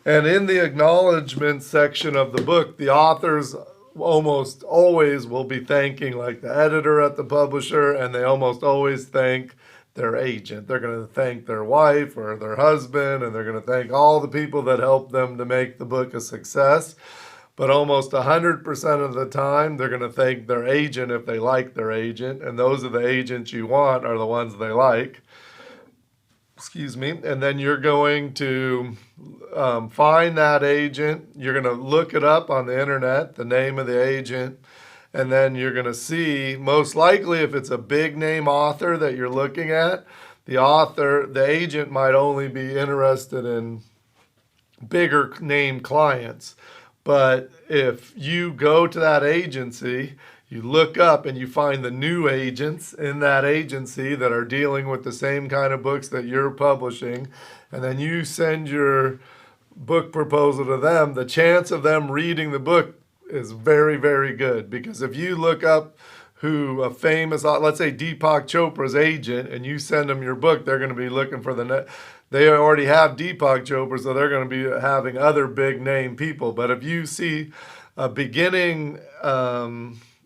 And in the acknowledgement section of the book, the authors almost always will be thanking like the editor at the publisher, and they almost always thank their agent. They're going to thank their wife or their husband, and they're going to thank all the people that helped them to make the book a success. But almost 100% of the time, they're going to thank their agent if they like their agent. And those are the agents you want are the ones they like. Excuse me. And then you're going to find that agent. You're going to look it up on the internet, the name of the agent. And then you're going to see, most likely if it's a big name author that you're looking at, the agent might only be interested in bigger name clients. But if you go to that agency, you look up and you find the new agents in that agency that are dealing with the same kind of books that you're publishing, and then you send your book proposal to them, the chance of them reading the book is very, very good. Because if you look up who a famous, let's say Deepak Chopra's agent, and you send them your book, they're going to be looking for they already have Deepak Chopra, so they're going to be having other big name people. But if you see a beginning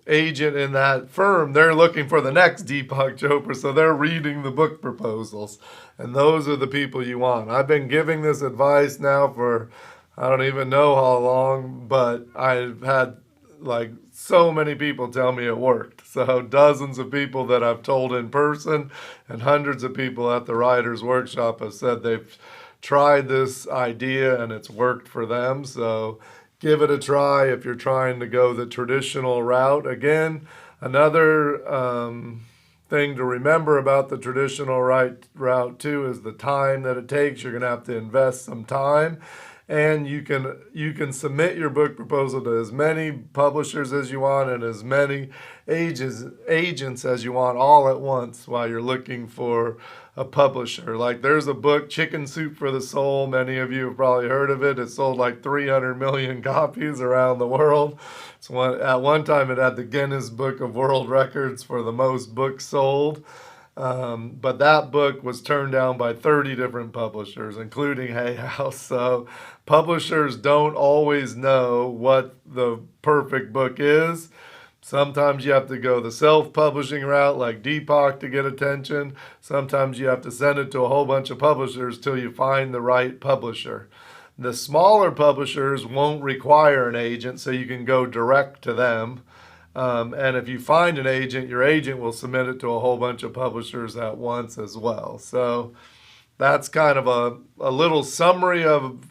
agent in that firm, they're looking for the next Deepak Chopra, so they're reading the book proposals. And those are the people you want. I've been giving this advice now for, I don't even know how long, but I've had like so many people tell me it worked. So dozens of people that I've told in person and hundreds of people at the Writers Workshop have said they've tried this idea and it's worked for them. So give it a try if you're trying to go the traditional route. Again, another thing to remember about the traditional route too is the time that it takes. You're going to have to invest some time, and you can submit your book proposal to as many publishers as you want and as many agents as you want all at once while you're looking for a publisher. Like there's a book, Chicken Soup for the Soul. Many of you have probably heard of it. It sold like 300 million copies around the world. At one time, it had the Guinness Book of World Records for the most books sold. But that book was turned down by 30 different publishers, including Hay House. So publishers don't always know what the perfect book is. Sometimes you have to go the self-publishing route like Deepak to get attention. Sometimes you have to send it to a whole bunch of publishers till you find the right publisher. The smaller publishers won't require an agent, so you can go direct to them. And if you find an agent, your agent will submit it to a whole bunch of publishers at once as well. So that's kind of a little summary of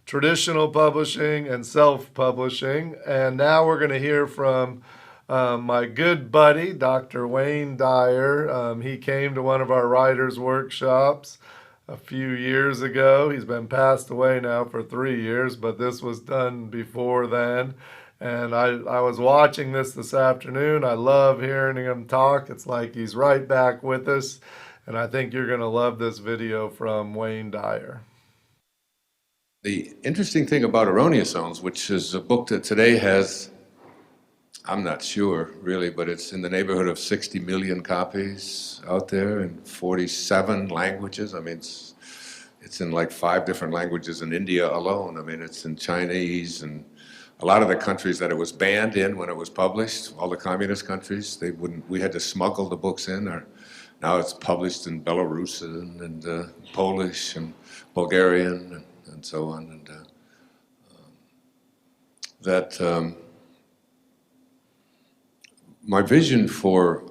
traditional publishing and self-publishing. And now we're going to hear from my good buddy, Dr. Wayne Dyer. He came to one of our writers' workshops a few years ago. He's been passed away now for 3 years, but this was done before then. And I was watching this afternoon. I love hearing him talk. It's like he's right back with us. And I think you're going to love this video from Wayne Dyer. The interesting thing about Erroneous Zones, which is a book that today has, I'm not sure really, but it's in the neighborhood of 60 million copies out there in 47 languages. I mean, it's in like 5 different languages in India alone. I mean, it's in Chinese and a lot of the countries that it was banned in when it was published, all the communist countries, we had to smuggle the books in. Now it's published in Belarusian and Polish and Bulgarian and so on. And my vision for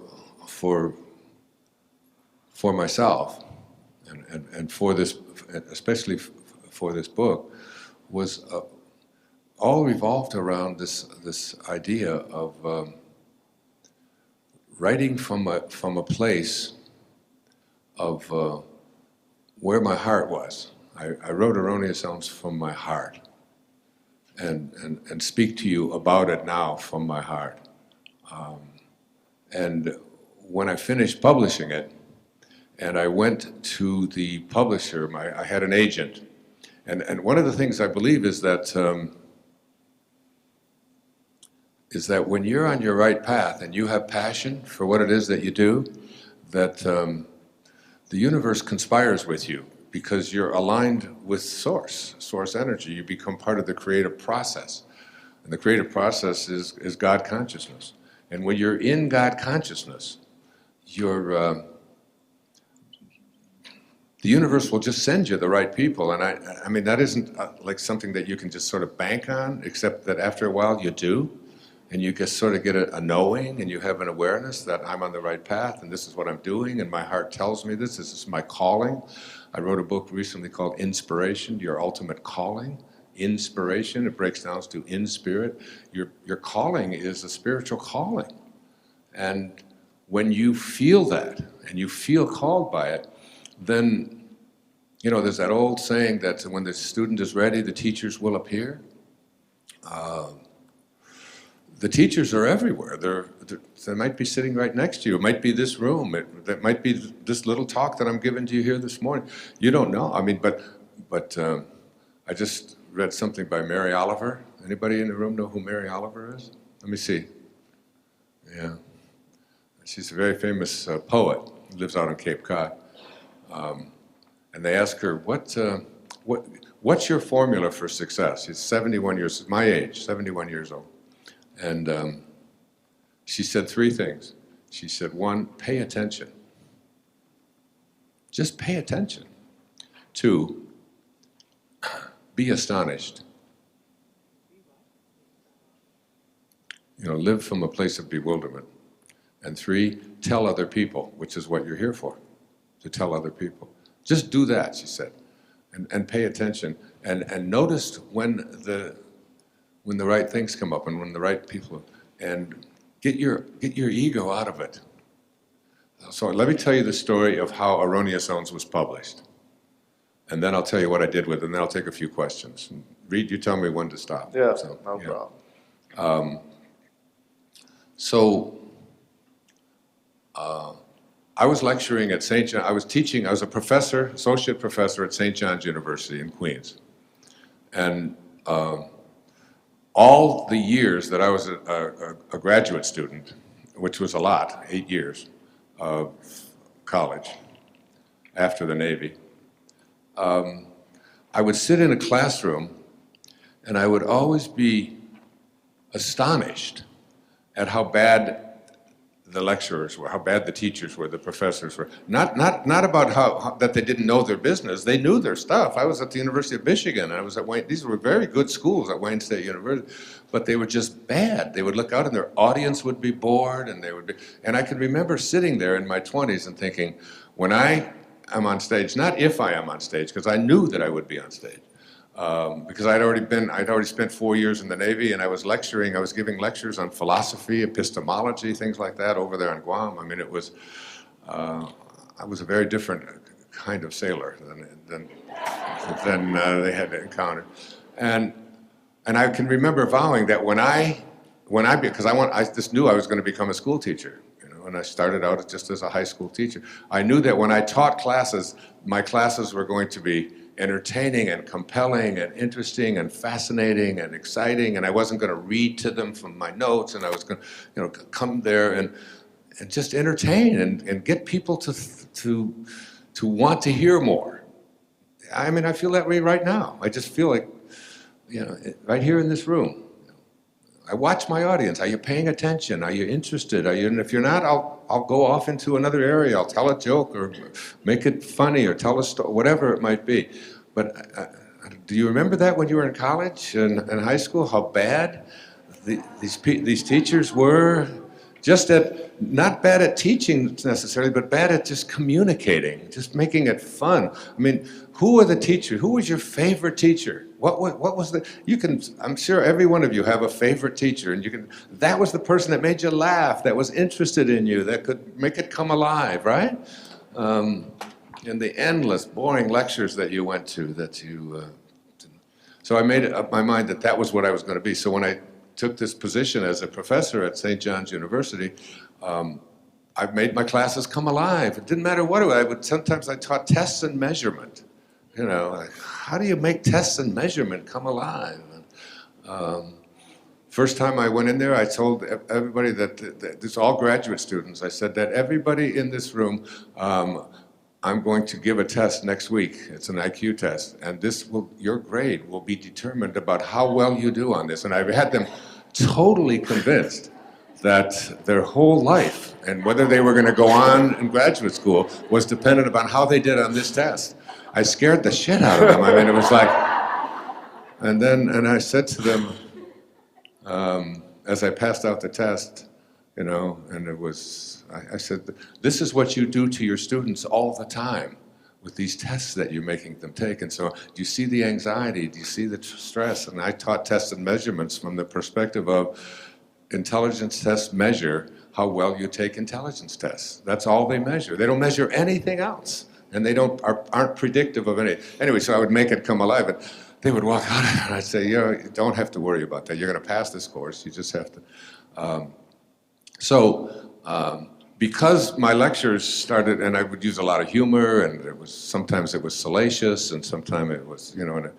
myself and for this, especially for this book, was all revolved around this idea of writing from a place of where my heart was. I wrote Erroneous Zones from my heart, and speak to you about it now from my heart. And when I finished publishing it, and I went to the publisher, I had an agent, and one of the things I believe is that when you're on your right path and you have passion for what it is that you do, that the universe conspires with you because you're aligned with source energy. You become part of the creative process. And the creative process is God consciousness. And when you're in God consciousness, the universe will just send you the right people. And I mean, that isn't like something that you can just sort of bank on, except that after a while you do. And you just sort of get a knowing, and you have an awareness that I'm on the right path, and this is what I'm doing, and my heart tells me this is my calling. I wrote a book recently called Inspiration, Your Ultimate Calling. Inspiration, it breaks down to in spirit. Your calling is a spiritual calling. And when you feel that, and you feel called by it, then, there's that old saying that when the student is ready, the teachers will appear. The teachers are everywhere. They might be sitting right next to you. It might be this room. That might be this little talk that I'm giving to you here this morning. You don't know. I mean, but I just read something by Mary Oliver. Anybody in the room know who Mary Oliver is? Let me see. Yeah. She's a very famous poet who lives out on Cape Cod. And they ask her, what's your formula for success? She's 71 years, my age, 71 years old. And she said 3 things. She said, 1, pay attention. Just pay attention. 2, be astonished. Live from a place of bewilderment. And 3, tell other people, which is what you're here for, to tell other people. Just do that, she said. and pay attention and notice when the right things come up and when the right people, and get your ego out of it. So let me tell you the story of how Erroneous Zones was published. And then I'll tell you what I did with it, and then I'll take a few questions. Reed, you tell me when to stop. Yeah, So, no yeah. problem. So I was lecturing at St. John, I was a professor, associate professor at St. John's University in Queens. And all the years that I was a graduate student, which was a lot, 8 years of college after the Navy, I would sit in a classroom and I would always be astonished at how bad the lecturers were, how bad the teachers were, the professors were. Not about how that they didn't know their business. They knew their stuff. I was at the University of Michigan. I was at Wayne. These were very good schools at Wayne State University, but they were just bad. They would look out and their audience would be bored, and they would be. And I can remember sitting there in my 20s and thinking, when I am on stage, not if I am on stage, because I knew that I would be on stage. Because I'd already spent 4 years in the Navy, and I was giving lectures on philosophy, epistemology, things like that over there on Guam. I mean, I was a very different kind of sailor than they had encountered. And I can remember vowing that because I just knew I was going to become a school teacher. And I started out just as a high school teacher. I knew that when I taught classes, my classes were going to be entertaining and compelling and interesting and fascinating and exciting, and I wasn't going to read to them from my notes, and I was going to come there and just entertain and get people to want to hear more. I mean, I feel that way right now. I just feel like, right here in this room. I watch my audience. Are you paying attention? Are you interested? And if you're not, I'll go off into another area. I'll tell a joke or make it funny or tell a story, whatever it might be. But do you remember that when you were in college and high school? How bad these teachers were? Not bad at teaching necessarily, but bad at just communicating, just making it fun. I mean, who were the teachers? Who was your favorite teacher? What was I'm sure every one of you have a favorite teacher, and that was the person that made you laugh, that was interested in you, that could make it come alive, right? And the endless, boring lectures that you went to, so I made up my mind that was what I was going to be. So when I took this position as a professor at St. John's University, I made my classes come alive. It didn't matter what I would. Sometimes I taught tests and measurement. Like, how do you make tests and measurement come alive? First time I went in there, I told everybody that this all graduate students. I said that everybody in this room, I'm going to give a test next week. It's an IQ test, and your grade will be determined about how well you do on this. And I had them totally convinced that their whole life and whether they were going to go on in graduate school was dependent upon how they did on this test. I scared the shit out of them. I mean, it was like, and I said to them, as I passed out the test, and I said, this is what you do to your students all the time with these tests that you're making them take. And so, do you see the anxiety? Do you see the stress? And I taught tests and measurements from the perspective of intelligence tests measure how well you take intelligence tests. That's all they measure. They don't measure anything else. And they aren't predictive of anything. Anyway, so I would make it come alive. And they would walk out and I'd say, you don't have to worry about that. You're going to pass this course. You just have to. Because my lectures started, and I would use a lot of humor, and sometimes it was salacious, and sometimes it was, and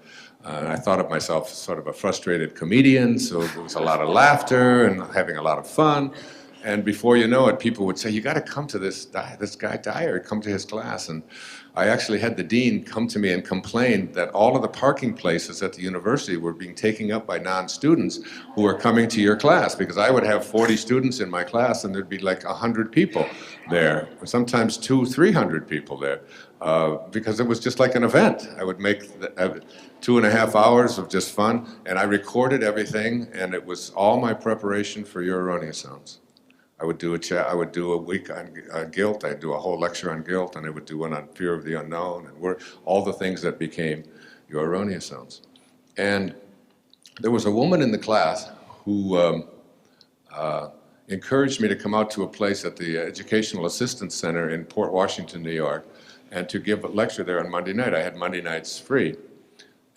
I thought of myself as sort of a frustrated comedian, so there was a lot of laughter and having a lot of fun. And before you know it, people would say, you got to come to this guy Dyer, come to his class. And I actually had the dean come to me and complain that all of the parking places at the university were being taken up by non-students who were coming to your class, because I would have 40 students in my class and there'd be like 100 people there, or sometimes 200-300 people there, because it was just like an event. I would make 2.5 hours of just fun, and I recorded everything, and it was all my preparation for Your Erroneous Zones. I would do a week on guilt. I'd do a whole lecture on guilt, and I would do one on fear of the unknown, and all the things that became your erroneous zones. And there was a woman in the class who encouraged me to come out to a place at the Educational Assistance Center in Port Washington, New York, and to give a lecture there on Monday night. I had Monday nights free.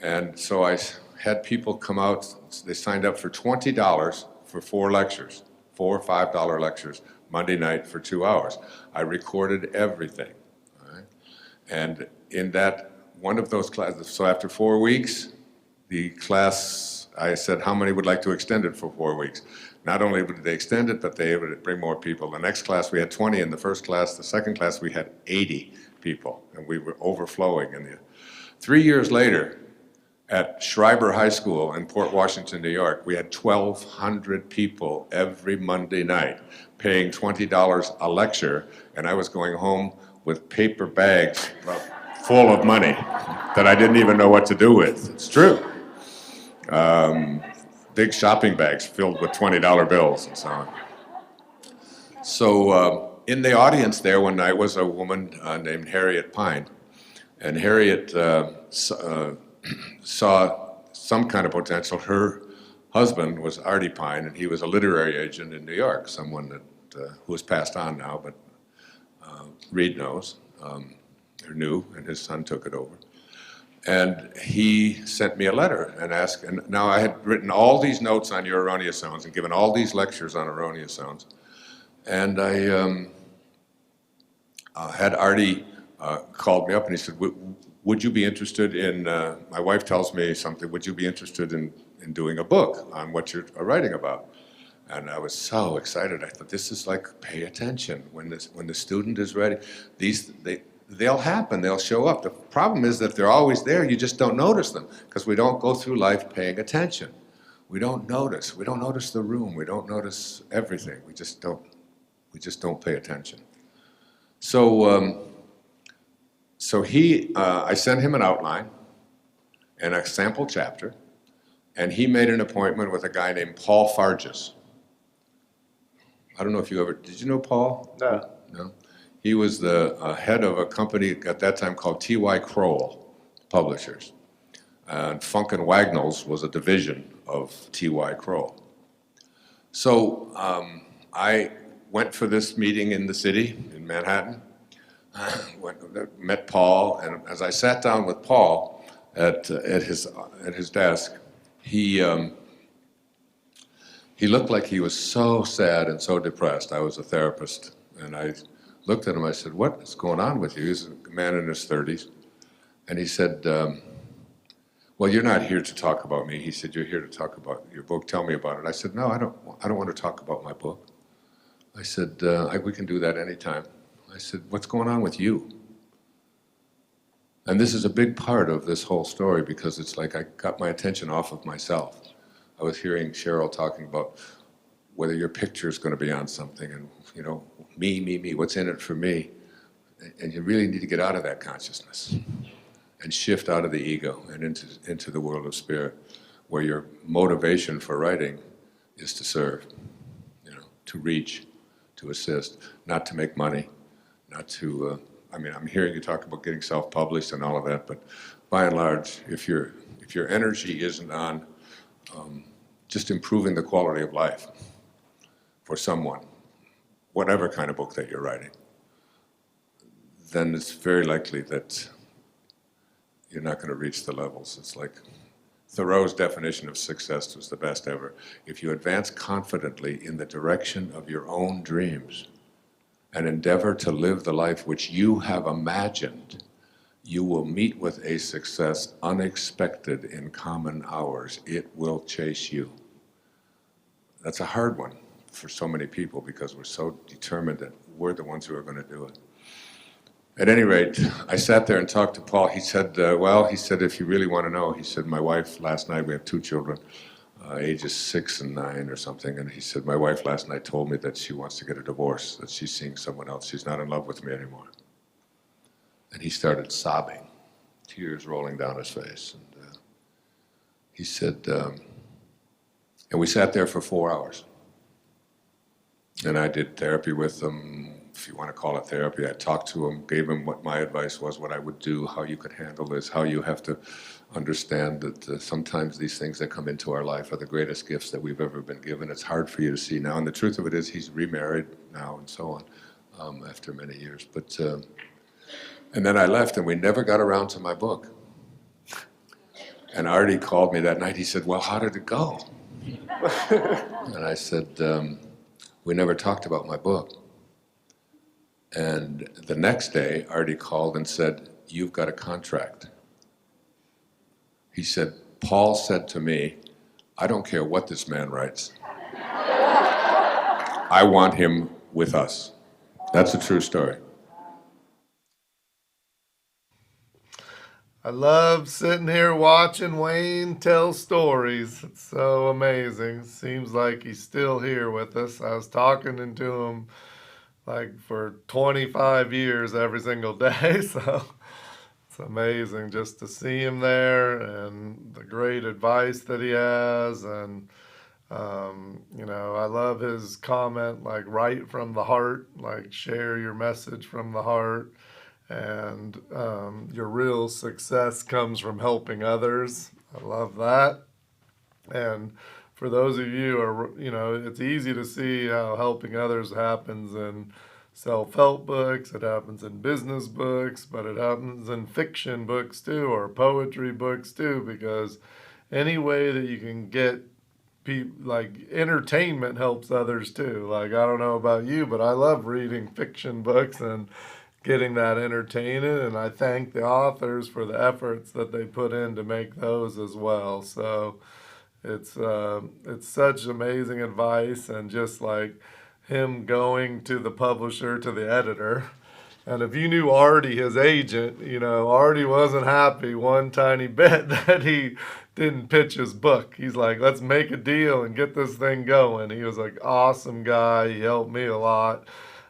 And so I had people come out. They signed up for $20 for 4 lectures, $4 or $5 lectures, Monday night for 2 hours. I recorded everything. All right? And in that, one of those classes, so after 4 weeks, the class, I said, how many would like to extend it for 4 weeks? Not only would they extend it, but they would bring more people. The next class, we had 20 in the first class. The second class, we had 80 people, and we were overflowing. And 3 years later, at Schreiber High School in Port Washington, New York, we had 1,200 people every Monday night paying $20 a lecture, and I was going home with paper bags full of money that I didn't even know what to do with. It's true. Big shopping bags filled with $20 bills and so on. So in the audience there one night was a woman named Harriet Pine. And Harriet saw some kind of potential. Her husband was Artie Pine, and he was a literary agent in New York, someone that who has passed on now, but Reed knows, or knew, and his son took it over. And he sent me a letter and asked, and now I had written all these notes on your erroneous zones and given all these lectures on erroneous zones. And I had Artie called me up and he said, would you be interested in, my wife tells me something, would you be interested in doing a book on what you're writing about? And I was so excited. I thought, this is like, pay attention. When the student is ready, they'll happen, they'll show up. The problem is that they're always there, you just don't notice them, because we don't go through life paying attention. We don't notice the room, we don't notice everything, we just don't pay attention. So, I sent him an outline and a sample chapter, and he made an appointment with a guy named Paul Farges. I don't know if did you know Paul? No. No? He was the head of a company at that time called T.Y. Kroll Publishers. And Funk and Wagnalls was a division of T.Y. Kroll. So I went for this meeting in the city, in Manhattan, met Paul, and as I sat down with Paul at his desk, he looked like he was so sad and so depressed. I was a therapist, and I looked at him, I said, what is going on with you? He's a man in his 30s. And he said, well, you're not here to talk about me. He said, you're here to talk about your book. Tell me about it. I said, no, I don't want to talk about my book. I said, we can do that anytime. I said, what's going on with you? And this is a big part of this whole story because it's like I got my attention off of myself. I was hearing Cheryl talking about whether your picture is going to be on something and, you know, me, what's in it for me? And you really need to get out of that consciousness and shift out of the ego and into the world of spirit, where your motivation for writing is to serve, you know, to reach, to assist, not to make money, not to, I'm hearing you talk about getting self-published and all of that, but by and large, if your energy isn't on just improving the quality of life for someone, whatever kind of book that you're writing, then it's very likely that you're not going to reach the levels. It's like Thoreau's definition of success was the best ever. If you advance confidently in the direction of your own dreams and endeavor to live the life which you have imagined, you will meet with a success unexpected in common hours. It will chase you. That's a hard one for so many people because we're so determined that we're the ones who are going to do it. At any rate, I sat there and talked to Paul. He said, if you really want to know, he said, my wife last night, we have 2 children, ages 6 and 9 or something, and he said, my wife last night told me that she wants to get a divorce, that she's seeing someone else. She's not in love with me anymore. And he started sobbing, tears rolling down his face. And he said, and we sat there for 4 hours. And I did therapy with him, if you want to call it therapy. I talked to him, gave him what my advice was, what I would do, how you could handle this, how you have to understand that sometimes these things that come into our life are the greatest gifts that we've ever been given. It's hard for you to see now. And the truth of it is he's remarried now and so on after many years. But and then I left and we never got around to my book. And Artie called me that night. He said, well, how did it go? And I said, we never talked about my book. And the next day, Artie called and said, you've got a contract. He said, Paul said to me, I don't care what this man writes. I want him with us. That's a true story. I love sitting here watching Wayne tell stories. It's so amazing. Seems like he's still here with us. I was talking to him like for 25 years every single day, so it's amazing just to see him there and the great advice that he has. And I love his comment, like, write from the heart, like, share your message from the heart. And your real success comes from helping others. I love that. And for those of you who are, it's easy to see how helping others happens in self-help books, it happens in business books, but it happens in fiction books too, or poetry books too, because any way that you can get people, like, entertainment helps others too. Like, I don't know about you, but I love reading fiction books and getting that entertaining, and I thank the authors for the efforts that they put in to make those as well. So it's such amazing advice, and just like him going to the publisher, to the editor. And if you knew Artie, his agent, Artie wasn't happy one tiny bit that he didn't pitch his book. He's like, let's make a deal and get this thing going. He was like, awesome guy. He helped me a lot.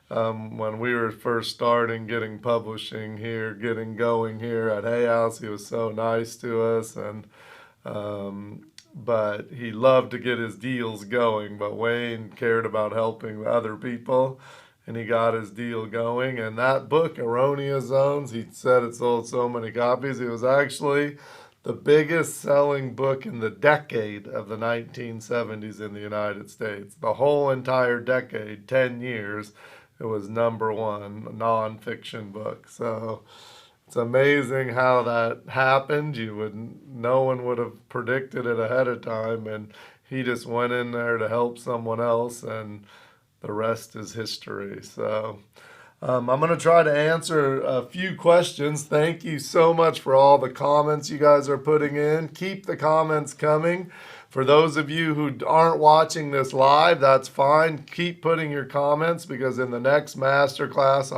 When we were first starting getting publishing here, getting going here at Hay House, he was so nice to us, and but he loved to get his deals going. But Wayne cared about helping other people, and he got his deal going. And that book, Erroneous Zones, he said it sold so many copies. It was actually the biggest selling book in the decade of the 1970s in the United States. The whole entire decade, 10 years. It was number one nonfiction book. So it's amazing how that happened. No one would have predicted it ahead of time, and he just went in there to help someone else, and the rest is history. So I'm going to try to answer a few questions. Thank you so much for all the comments you guys are putting in. Keep the comments coming. For those of you who aren't watching this live, that's fine. Keep putting your comments, because in the next masterclass,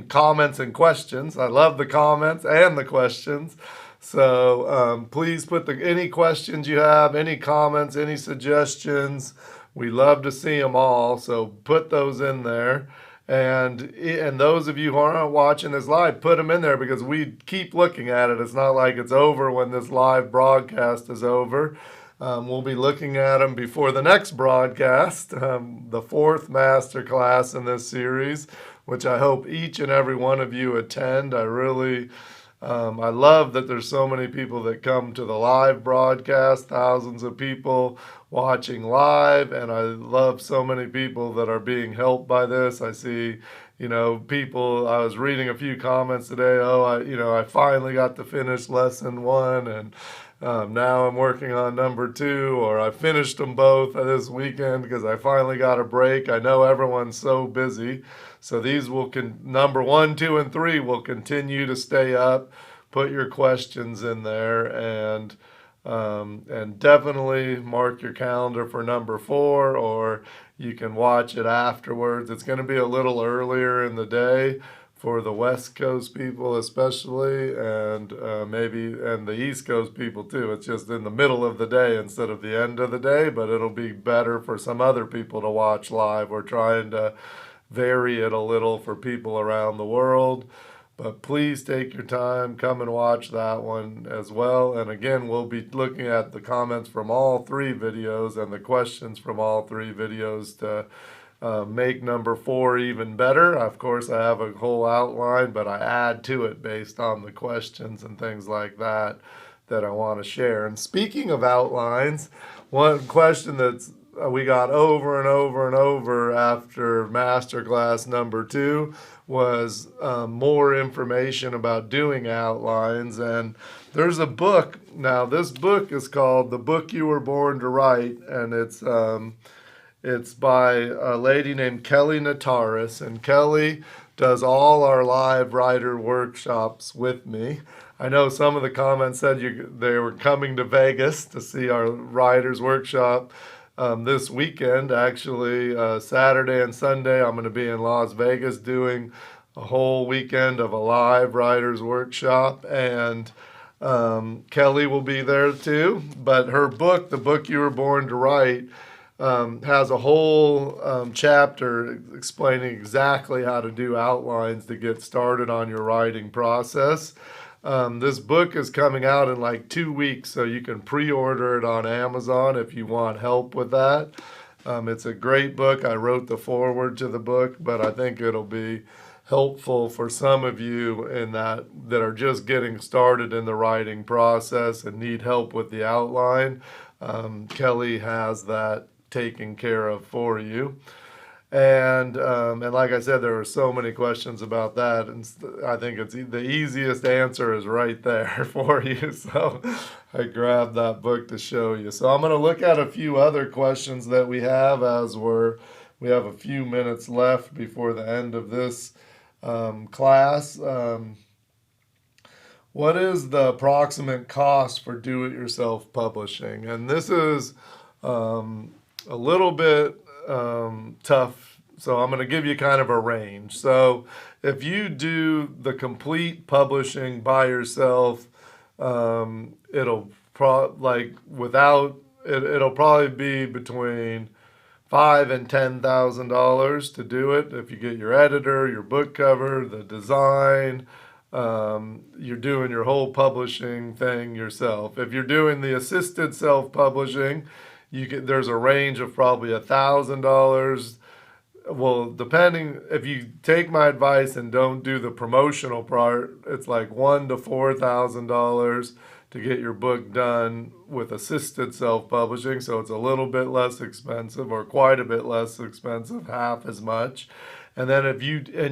comments and questions. I love the comments and the questions. So please put any questions you have, any comments, any suggestions. We love to see them all. So put those in there. And those of you who aren't watching this live, put them in there, because we keep looking at it. It's not like it's over when this live broadcast is over. We'll be looking at them before the next broadcast, the fourth master class in this series, which I hope each and every one of you attend. I love that there's so many people that come to the live broadcast, thousands of people watching live, and I love so many people that are being helped by this. I see, people, I was reading a few comments today, I finally got to finish lesson 1, and now I'm working on number 2, or I finished them both this weekend because I finally got a break. I know everyone's so busy. So these number 1, 2, and 3 will continue to stay up. Put your questions in there, and definitely mark your calendar for number 4, or you can watch it afterwards. It's going to be a little earlier in the day for the West Coast people especially, and the East Coast people too. It's just in the middle of the day instead of the end of the day, but it'll be better for some other people to watch live. We're trying to vary it a little for people around the world. But please take your time, come and watch that one as well. And again, we'll be looking at the comments from all three videos and the questions from all three videos to make number 4 even better. Of course, I have a whole outline, but I add to it based on the questions and things like that that I want to share. And speaking of outlines, one question that's we got over and over and over after masterclass number 2 was more information about doing outlines. And there's a book. Now, this book is called The Book You Were Born to Write, and it's by a lady named Kelly Nataris, and Kelly does all our live writer workshops with me. I know some of the comments said they were coming to Vegas to see our writers workshop this weekend. Actually, Saturday and Sunday, I'm going to be in Las Vegas doing a whole weekend of a live writers workshop, and Kelly will be there too. But her book, The Book You Were Born to Write, has a whole chapter explaining exactly how to do outlines to get started on your writing process. This book is coming out in like 2 weeks, so you can pre-order it on Amazon if you want help with that. It's a great book. I wrote the foreword to the book, but I think it'll be helpful for some of you in that are just getting started in the writing process and need help with the outline. Kelly has that taken care of for you. And like I said, there were so many questions about that, and I think it's the easiest answer is right there for you. So I grabbed that book to show you. So I'm going to look at a few other questions that we have as we have a few minutes left before the end of this class. What is the approximate cost for do-it-yourself publishing? And this is a little bit tough, so I'm going to give you kind of a range. So if you do the complete publishing by yourself, it'll probably be between $5,000 and $10,000 to do it. If you get your editor, your book cover, the design, you're doing your whole publishing thing yourself. If you're doing the assisted self-publishing, there's a range of probably $1,000. Well, depending, if you take my advice and don't do the promotional part, it's like $1,000 to $4,000 to get your book done with assisted self-publishing. So it's a little bit less expensive, or quite a bit less expensive, half as much. And then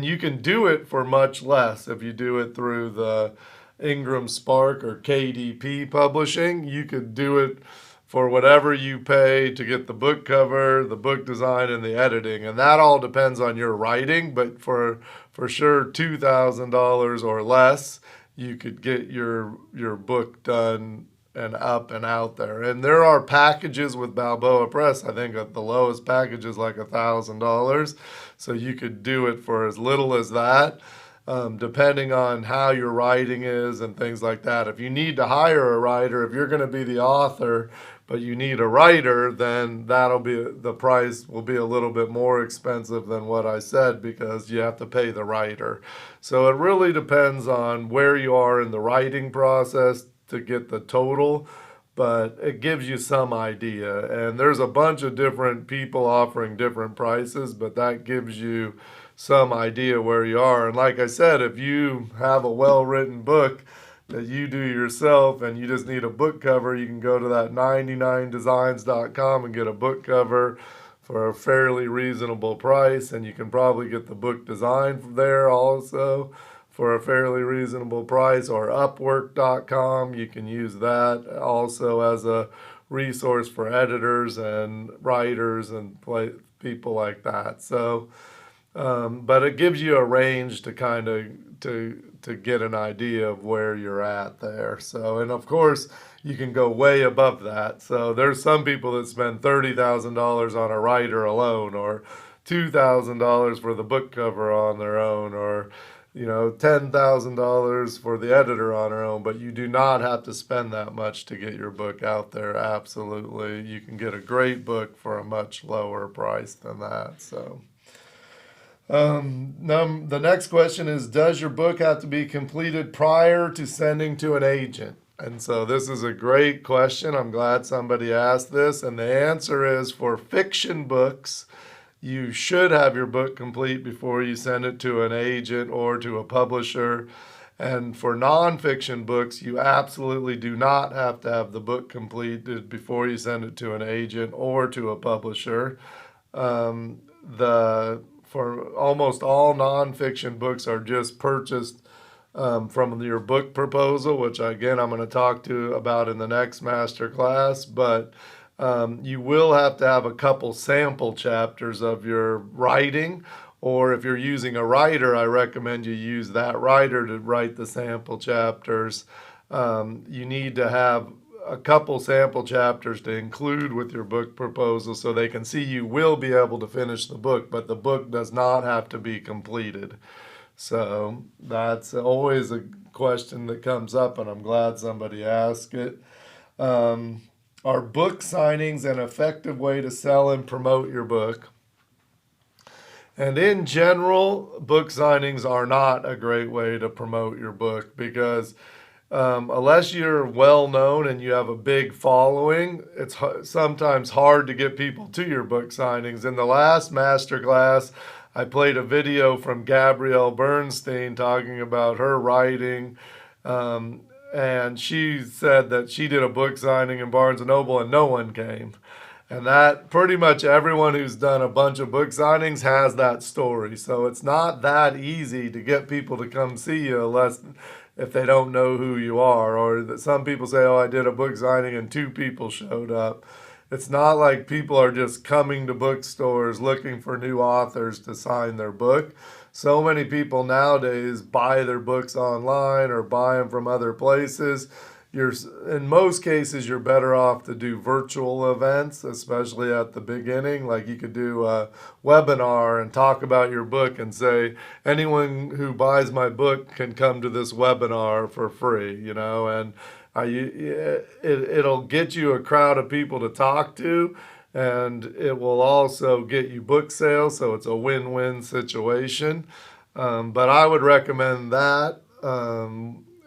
you can do it for much less if you do it through the Ingram Spark or KDP publishing. You could do it for whatever you pay to get the book cover, the book design, and the editing. And that all depends on your writing, but for sure $2,000 or less, you could get your book done and up and out there. And there are packages with Balboa Press. I think the lowest package is like $1,000. So you could do it for as little as that. Depending on how your writing is and things like that. If you need to hire a writer, if you're going to be the author, but you need a writer, then the price will be a little bit more expensive than what I said, because you have to pay the writer. So it really depends on where you are in the writing process to get the total, but it gives you some idea. And there's a bunch of different people offering different prices, but that gives you some idea where you are. And like I said, if you have a well-written book that you do yourself and you just need a book cover, you can go to that 99designs.com and get a book cover for a fairly reasonable price. And you can probably get the book design from there also for a fairly reasonable price. Or Upwork.com, you can use that also as a resource for editors and writers and people like that. So but it gives you a range to kind of to get an idea of where you're at there. So, and of course, you can go way above that. So there's some people that spend $30,000 on a writer alone, or $2,000 for the book cover on their own, or $10,000 for the editor on their own. But you do not have to spend that much to get your book out there. Absolutely, you can get a great book for a much lower price than that. So. The next question is, does your book have to be completed prior to sending to an agent? And so this is a great question. I'm glad somebody asked this. And the answer is, for fiction books, you should have your book complete before you send it to an agent or to a publisher. And for nonfiction books, you absolutely do not have to have the book completed before you send it to an agent or to a publisher. For almost all nonfiction books are just purchased from your book proposal, which again I'm going to talk to about in the next master class. But you will have to have a couple sample chapters of your writing, or if you're using a writer, I recommend you use that writer to write the sample chapters. You need to have a couple sample chapters to include with your book proposal so they can see you will be able to finish the book, but the book does not have to be completed. So that's always a question that comes up, and I'm glad somebody asked it. Are book signings an effective way to sell and promote your book? And in general, book signings are not a great way to promote your book, because unless you're well known and you have a big following, it's sometimes hard to get people to your book signings. In the last master class, I played a video from Gabrielle Bernstein talking about her writing. And she said that she did a book signing in Barnes & Noble and no one came. And that pretty much everyone who's done a bunch of book signings has that story. So it's not that easy to get people to come see you if they don't know who you are. Or that some people say, oh, I did a book signing and 2 people showed up. It's not like people are just coming to bookstores looking for new authors to sign their book. So many people nowadays buy their books online or buy them from other places. In most cases, you're better off to do virtual events, especially at the beginning. Like you could do a webinar and talk about your book and say, anyone who buys my book can come to this webinar for free, and it'll get you a crowd of people to talk to, and it will also get you book sales, so it's a win-win situation. But I would recommend that.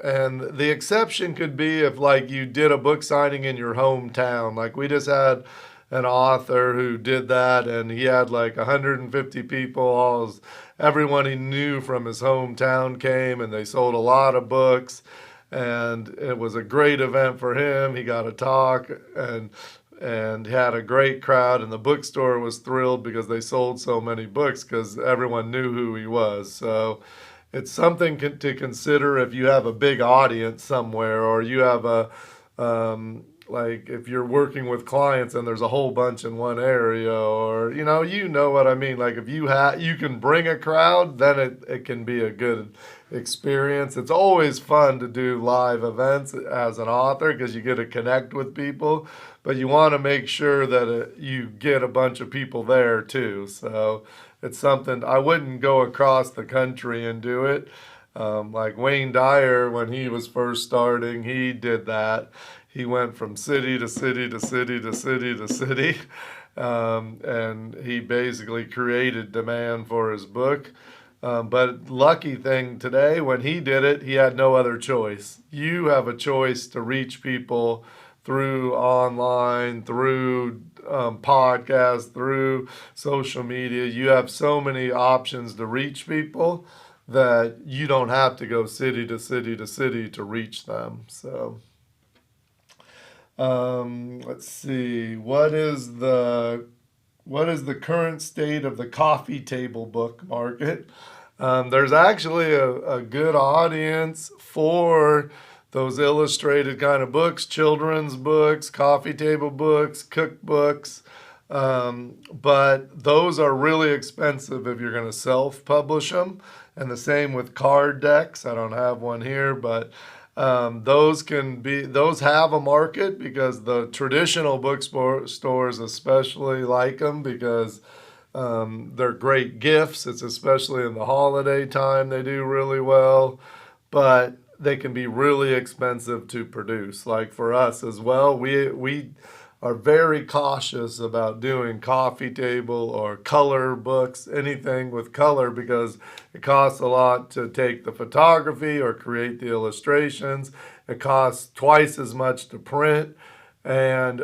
And the exception could be if you did a book signing in your hometown. Like we just had an author who did that, and he had 150 people. Everyone he knew from his hometown came, and they sold a lot of books. And it was a great event for him. He got a talk and had a great crowd, and the bookstore was thrilled because they sold so many books because everyone knew who he was. So it's something to consider if you have a big audience somewhere, or you have if you're working with clients and there's a whole bunch in one area, or you know what I mean. If you can bring a crowd, then it can be a good experience. It's always fun to do live events as an author because you get to connect with people, but you want to make sure that you get a bunch of people there too. So it's something I wouldn't go across the country and do it. Like Wayne Dyer, when he was first starting, he did that. He went from city to city to city to city to city, and he basically created demand for his book. But lucky thing today, when he did it, he had no other choice. You have a choice to reach people through online, through podcasts, through social media. You have so many options to reach people that you don't have to go city to city to city to reach them. So let's see. What is the current state of the coffee table book market? There's actually a good audience for those illustrated kind of books, children's books, coffee table books, cookbooks. But those are really expensive if you're going to self-publish them. And the same with card decks. I don't have one here, but those have a market because the traditional bookstores especially like them because they're great gifts. It's especially in the holiday time they do really well, but they can be really expensive to produce. Like for us as well, are very cautious about doing coffee table or color books, anything with color, because it costs a lot to take the photography or create the illustrations. It costs twice as much to print, and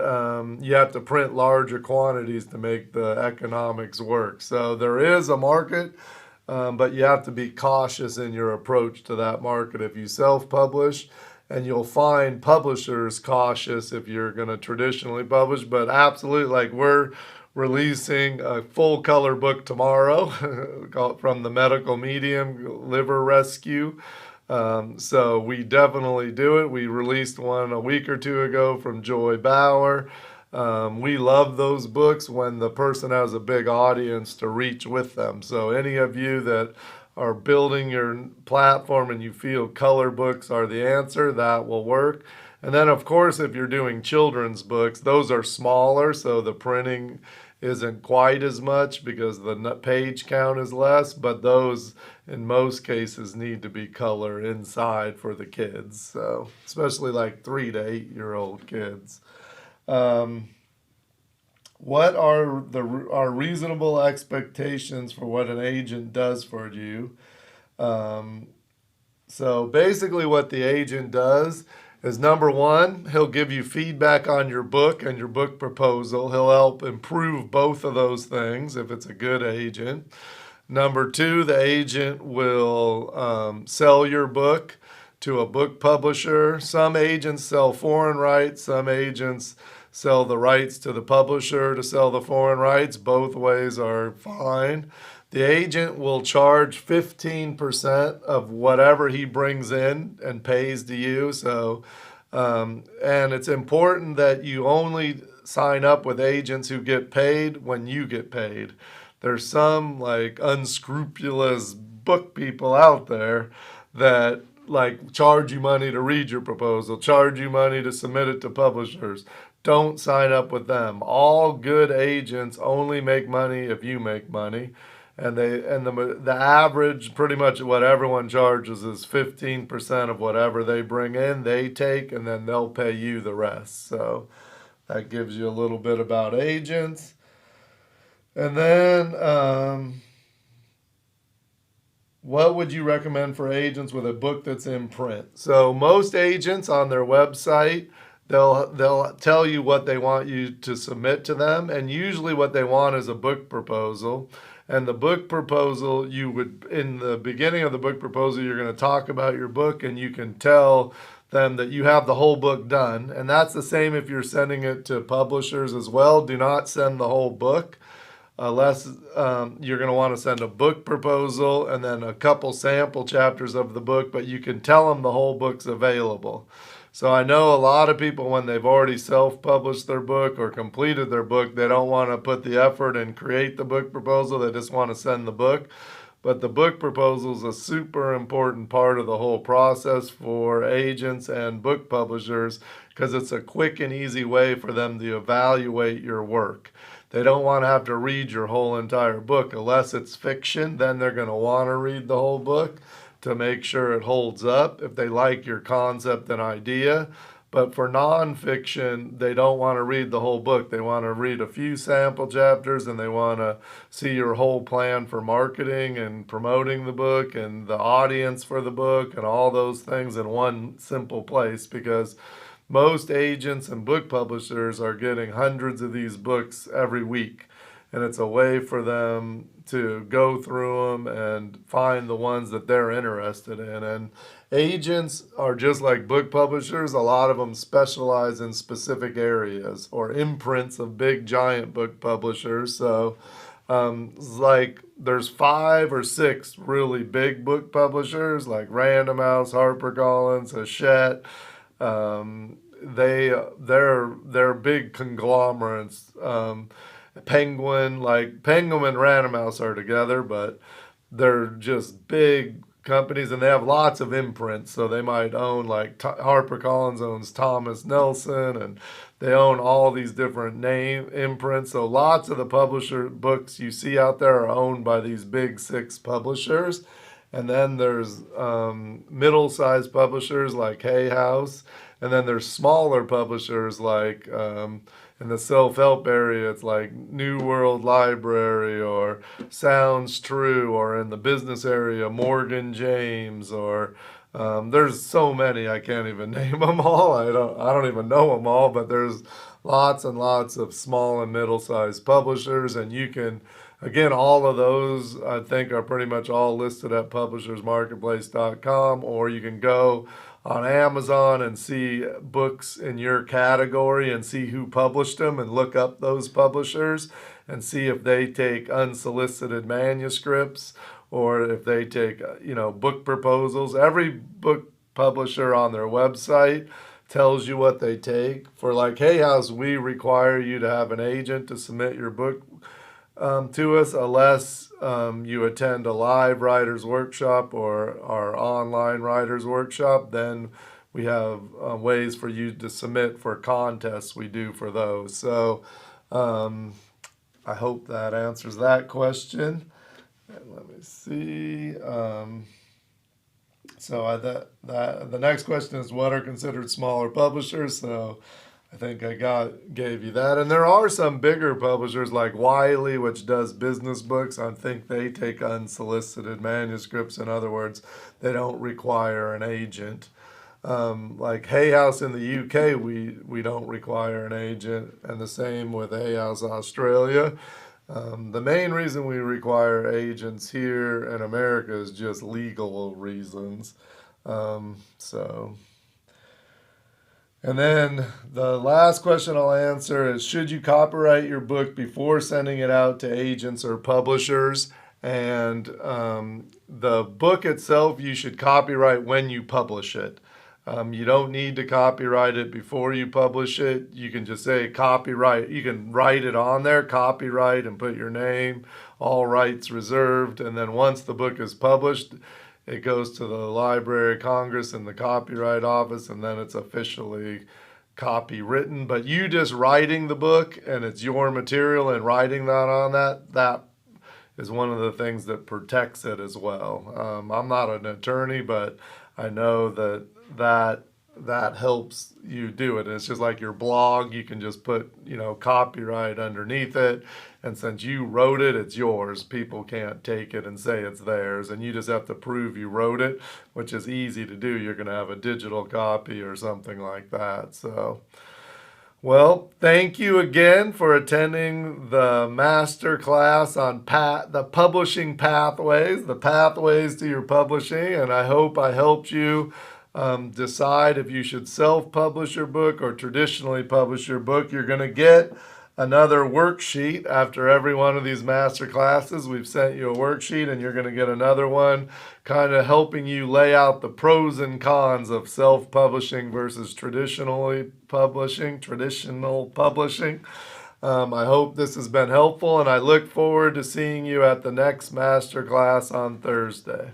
you have to print larger quantities to make the economics work. So there is a market, but you have to be cautious in your approach to that market if you self-publish, and you'll find publishers cautious if you're going to traditionally publish. But absolutely, like we're releasing a full color book tomorrow from the medical medium, Liver Rescue. So we definitely do it. We released one a week or two ago from Joy Bauer. We love those books when the person has a big audience to reach with them. So any of you that are building your platform and you feel color books are the answer, that will work. And then, of course, if you're doing children's books, those are smaller, so the printing isn't quite as much because the page count is less, but those in most cases need to be color inside for the kids, so especially like 3 to 8 year old kids. What are our reasonable expectations for what an agent does for you? So basically, what the agent does is, number one, he'll give you feedback on your book and your book proposal. He'll help improve both of those things if it's a good agent. Number two, the agent will sell your book to a book publisher. Some agents sell foreign rights, some agents sell the rights to the publisher to sell the foreign rights. Both ways are fine. The agent will charge 15% of whatever he brings in and pays to you. So, and it's important that you only sign up with agents who get paid when you get paid. There's some like unscrupulous book people out there that like charge you money to read your proposal, charge you money to submit it to publishers. Don't sign up with them. All good agents only make money if you make money. And the average, pretty much what everyone charges is 15% of whatever they bring in, they take, and then they'll pay you the rest. So that gives you a little bit about agents. And then, what would you recommend for agents with a book that's in print? So most agents on their website, they'll tell you what they want you to submit to them, and usually what they want is a book proposal. And the book proposal, you would, in the beginning of the book proposal, you're going to talk about your book, and you can tell them that you have the whole book done. And that's the same if you're sending it to publishers as well. Do not send the whole book unless you're going to want to send a book proposal and then a couple sample chapters of the book, but you can tell them the whole book's available. So I know a lot of people, when they've already self-published their book or completed their book, they don't want to put the effort and create the book proposal. They just want to send the book. But the book proposal is a super important part of the whole process for agents and book publishers because it's a quick and easy way for them to evaluate your work. They don't want to have to read your whole entire book unless it's fiction. Then they're going to want to read the whole book to make sure it holds up if they like your concept and idea. But for nonfiction, they don't want to read the whole book. They want to read a few sample chapters, and they want to see your whole plan for marketing and promoting the book and the audience for the book and all those things in one simple place, because most agents and book publishers are getting hundreds of these books every week. And it's a way for them to go through them and find the ones that they're interested in. And agents are just like book publishers. A lot of them specialize in specific areas or imprints of big giant book publishers. So like there's 5 or 6 really big book publishers like Random House, HarperCollins, Hachette. They're big conglomerates. Penguin and Random House are together, but they're just big companies, and they have lots of imprints. So they might own, like HarperCollins owns Thomas Nelson, and they own all these different name imprints. So lots of the publisher books you see out there are owned by these big 6 publishers. And then there's middle-sized publishers like Hay House, and then there's smaller publishers like in the self-help area, it's like New World Library or Sounds True, or in the business area, Morgan James, or there's so many I can't even name them all. I don't even know them all, but there's lots and lots of small and middle-sized publishers, and you can, again, all of those I think are pretty much all listed at publishersmarketplace.com, or you can go on Amazon and see books in your category and see who published them and look up those publishers and see if they take unsolicited manuscripts or if they take, book proposals. Every book publisher on their website tells you what they take. For like Hay House, we require you to have an agent to submit your book to us, unless you attend a live writers workshop or our online writers workshop. Then we have ways for you to submit for contests we do for those. So I hope that answers that question. And let me see. The next question is, what are considered smaller publishers? So I think gave you that. And there are some bigger publishers like Wiley, which does business books. I think they take unsolicited manuscripts. In other words, they don't require an agent. Like Hay House in the UK, we don't require an agent, and the same with Hay House Australia. The main reason we require agents here in America is just legal reasons. And then the last question I'll answer is, should you copyright your book before sending it out to agents or publishers? And the book itself, you should copyright when you publish it. You don't need to copyright it before you publish it. You can just say copyright. You can write it on there, copyright, and put your name, all rights reserved. And then once the book is published, it goes to the Library of Congress and the Copyright Office, and then it's officially copywritten. But you just writing the book, and it's your material, and writing that on that is one of the things that protects it as well. I'm not an attorney, but I know that helps you do it. And it's just like your blog, you can just put, copyright underneath it. And since you wrote it, it's yours. People can't take it and say it's theirs. And you just have to prove you wrote it, which is easy to do. You're going to have a digital copy or something like that. So, well, thank you again for attending the master class on the publishing pathways, the pathways to your publishing. And I hope I helped you decide if you should self-publish your book or traditionally publish your book. You're going to get another worksheet after every one of these master classes. We've sent you a worksheet, and you're going to get another one kind of helping you lay out the pros and cons of self-publishing versus traditional publishing. I hope this has been helpful, and I look forward to seeing you at the next master class on Thursday.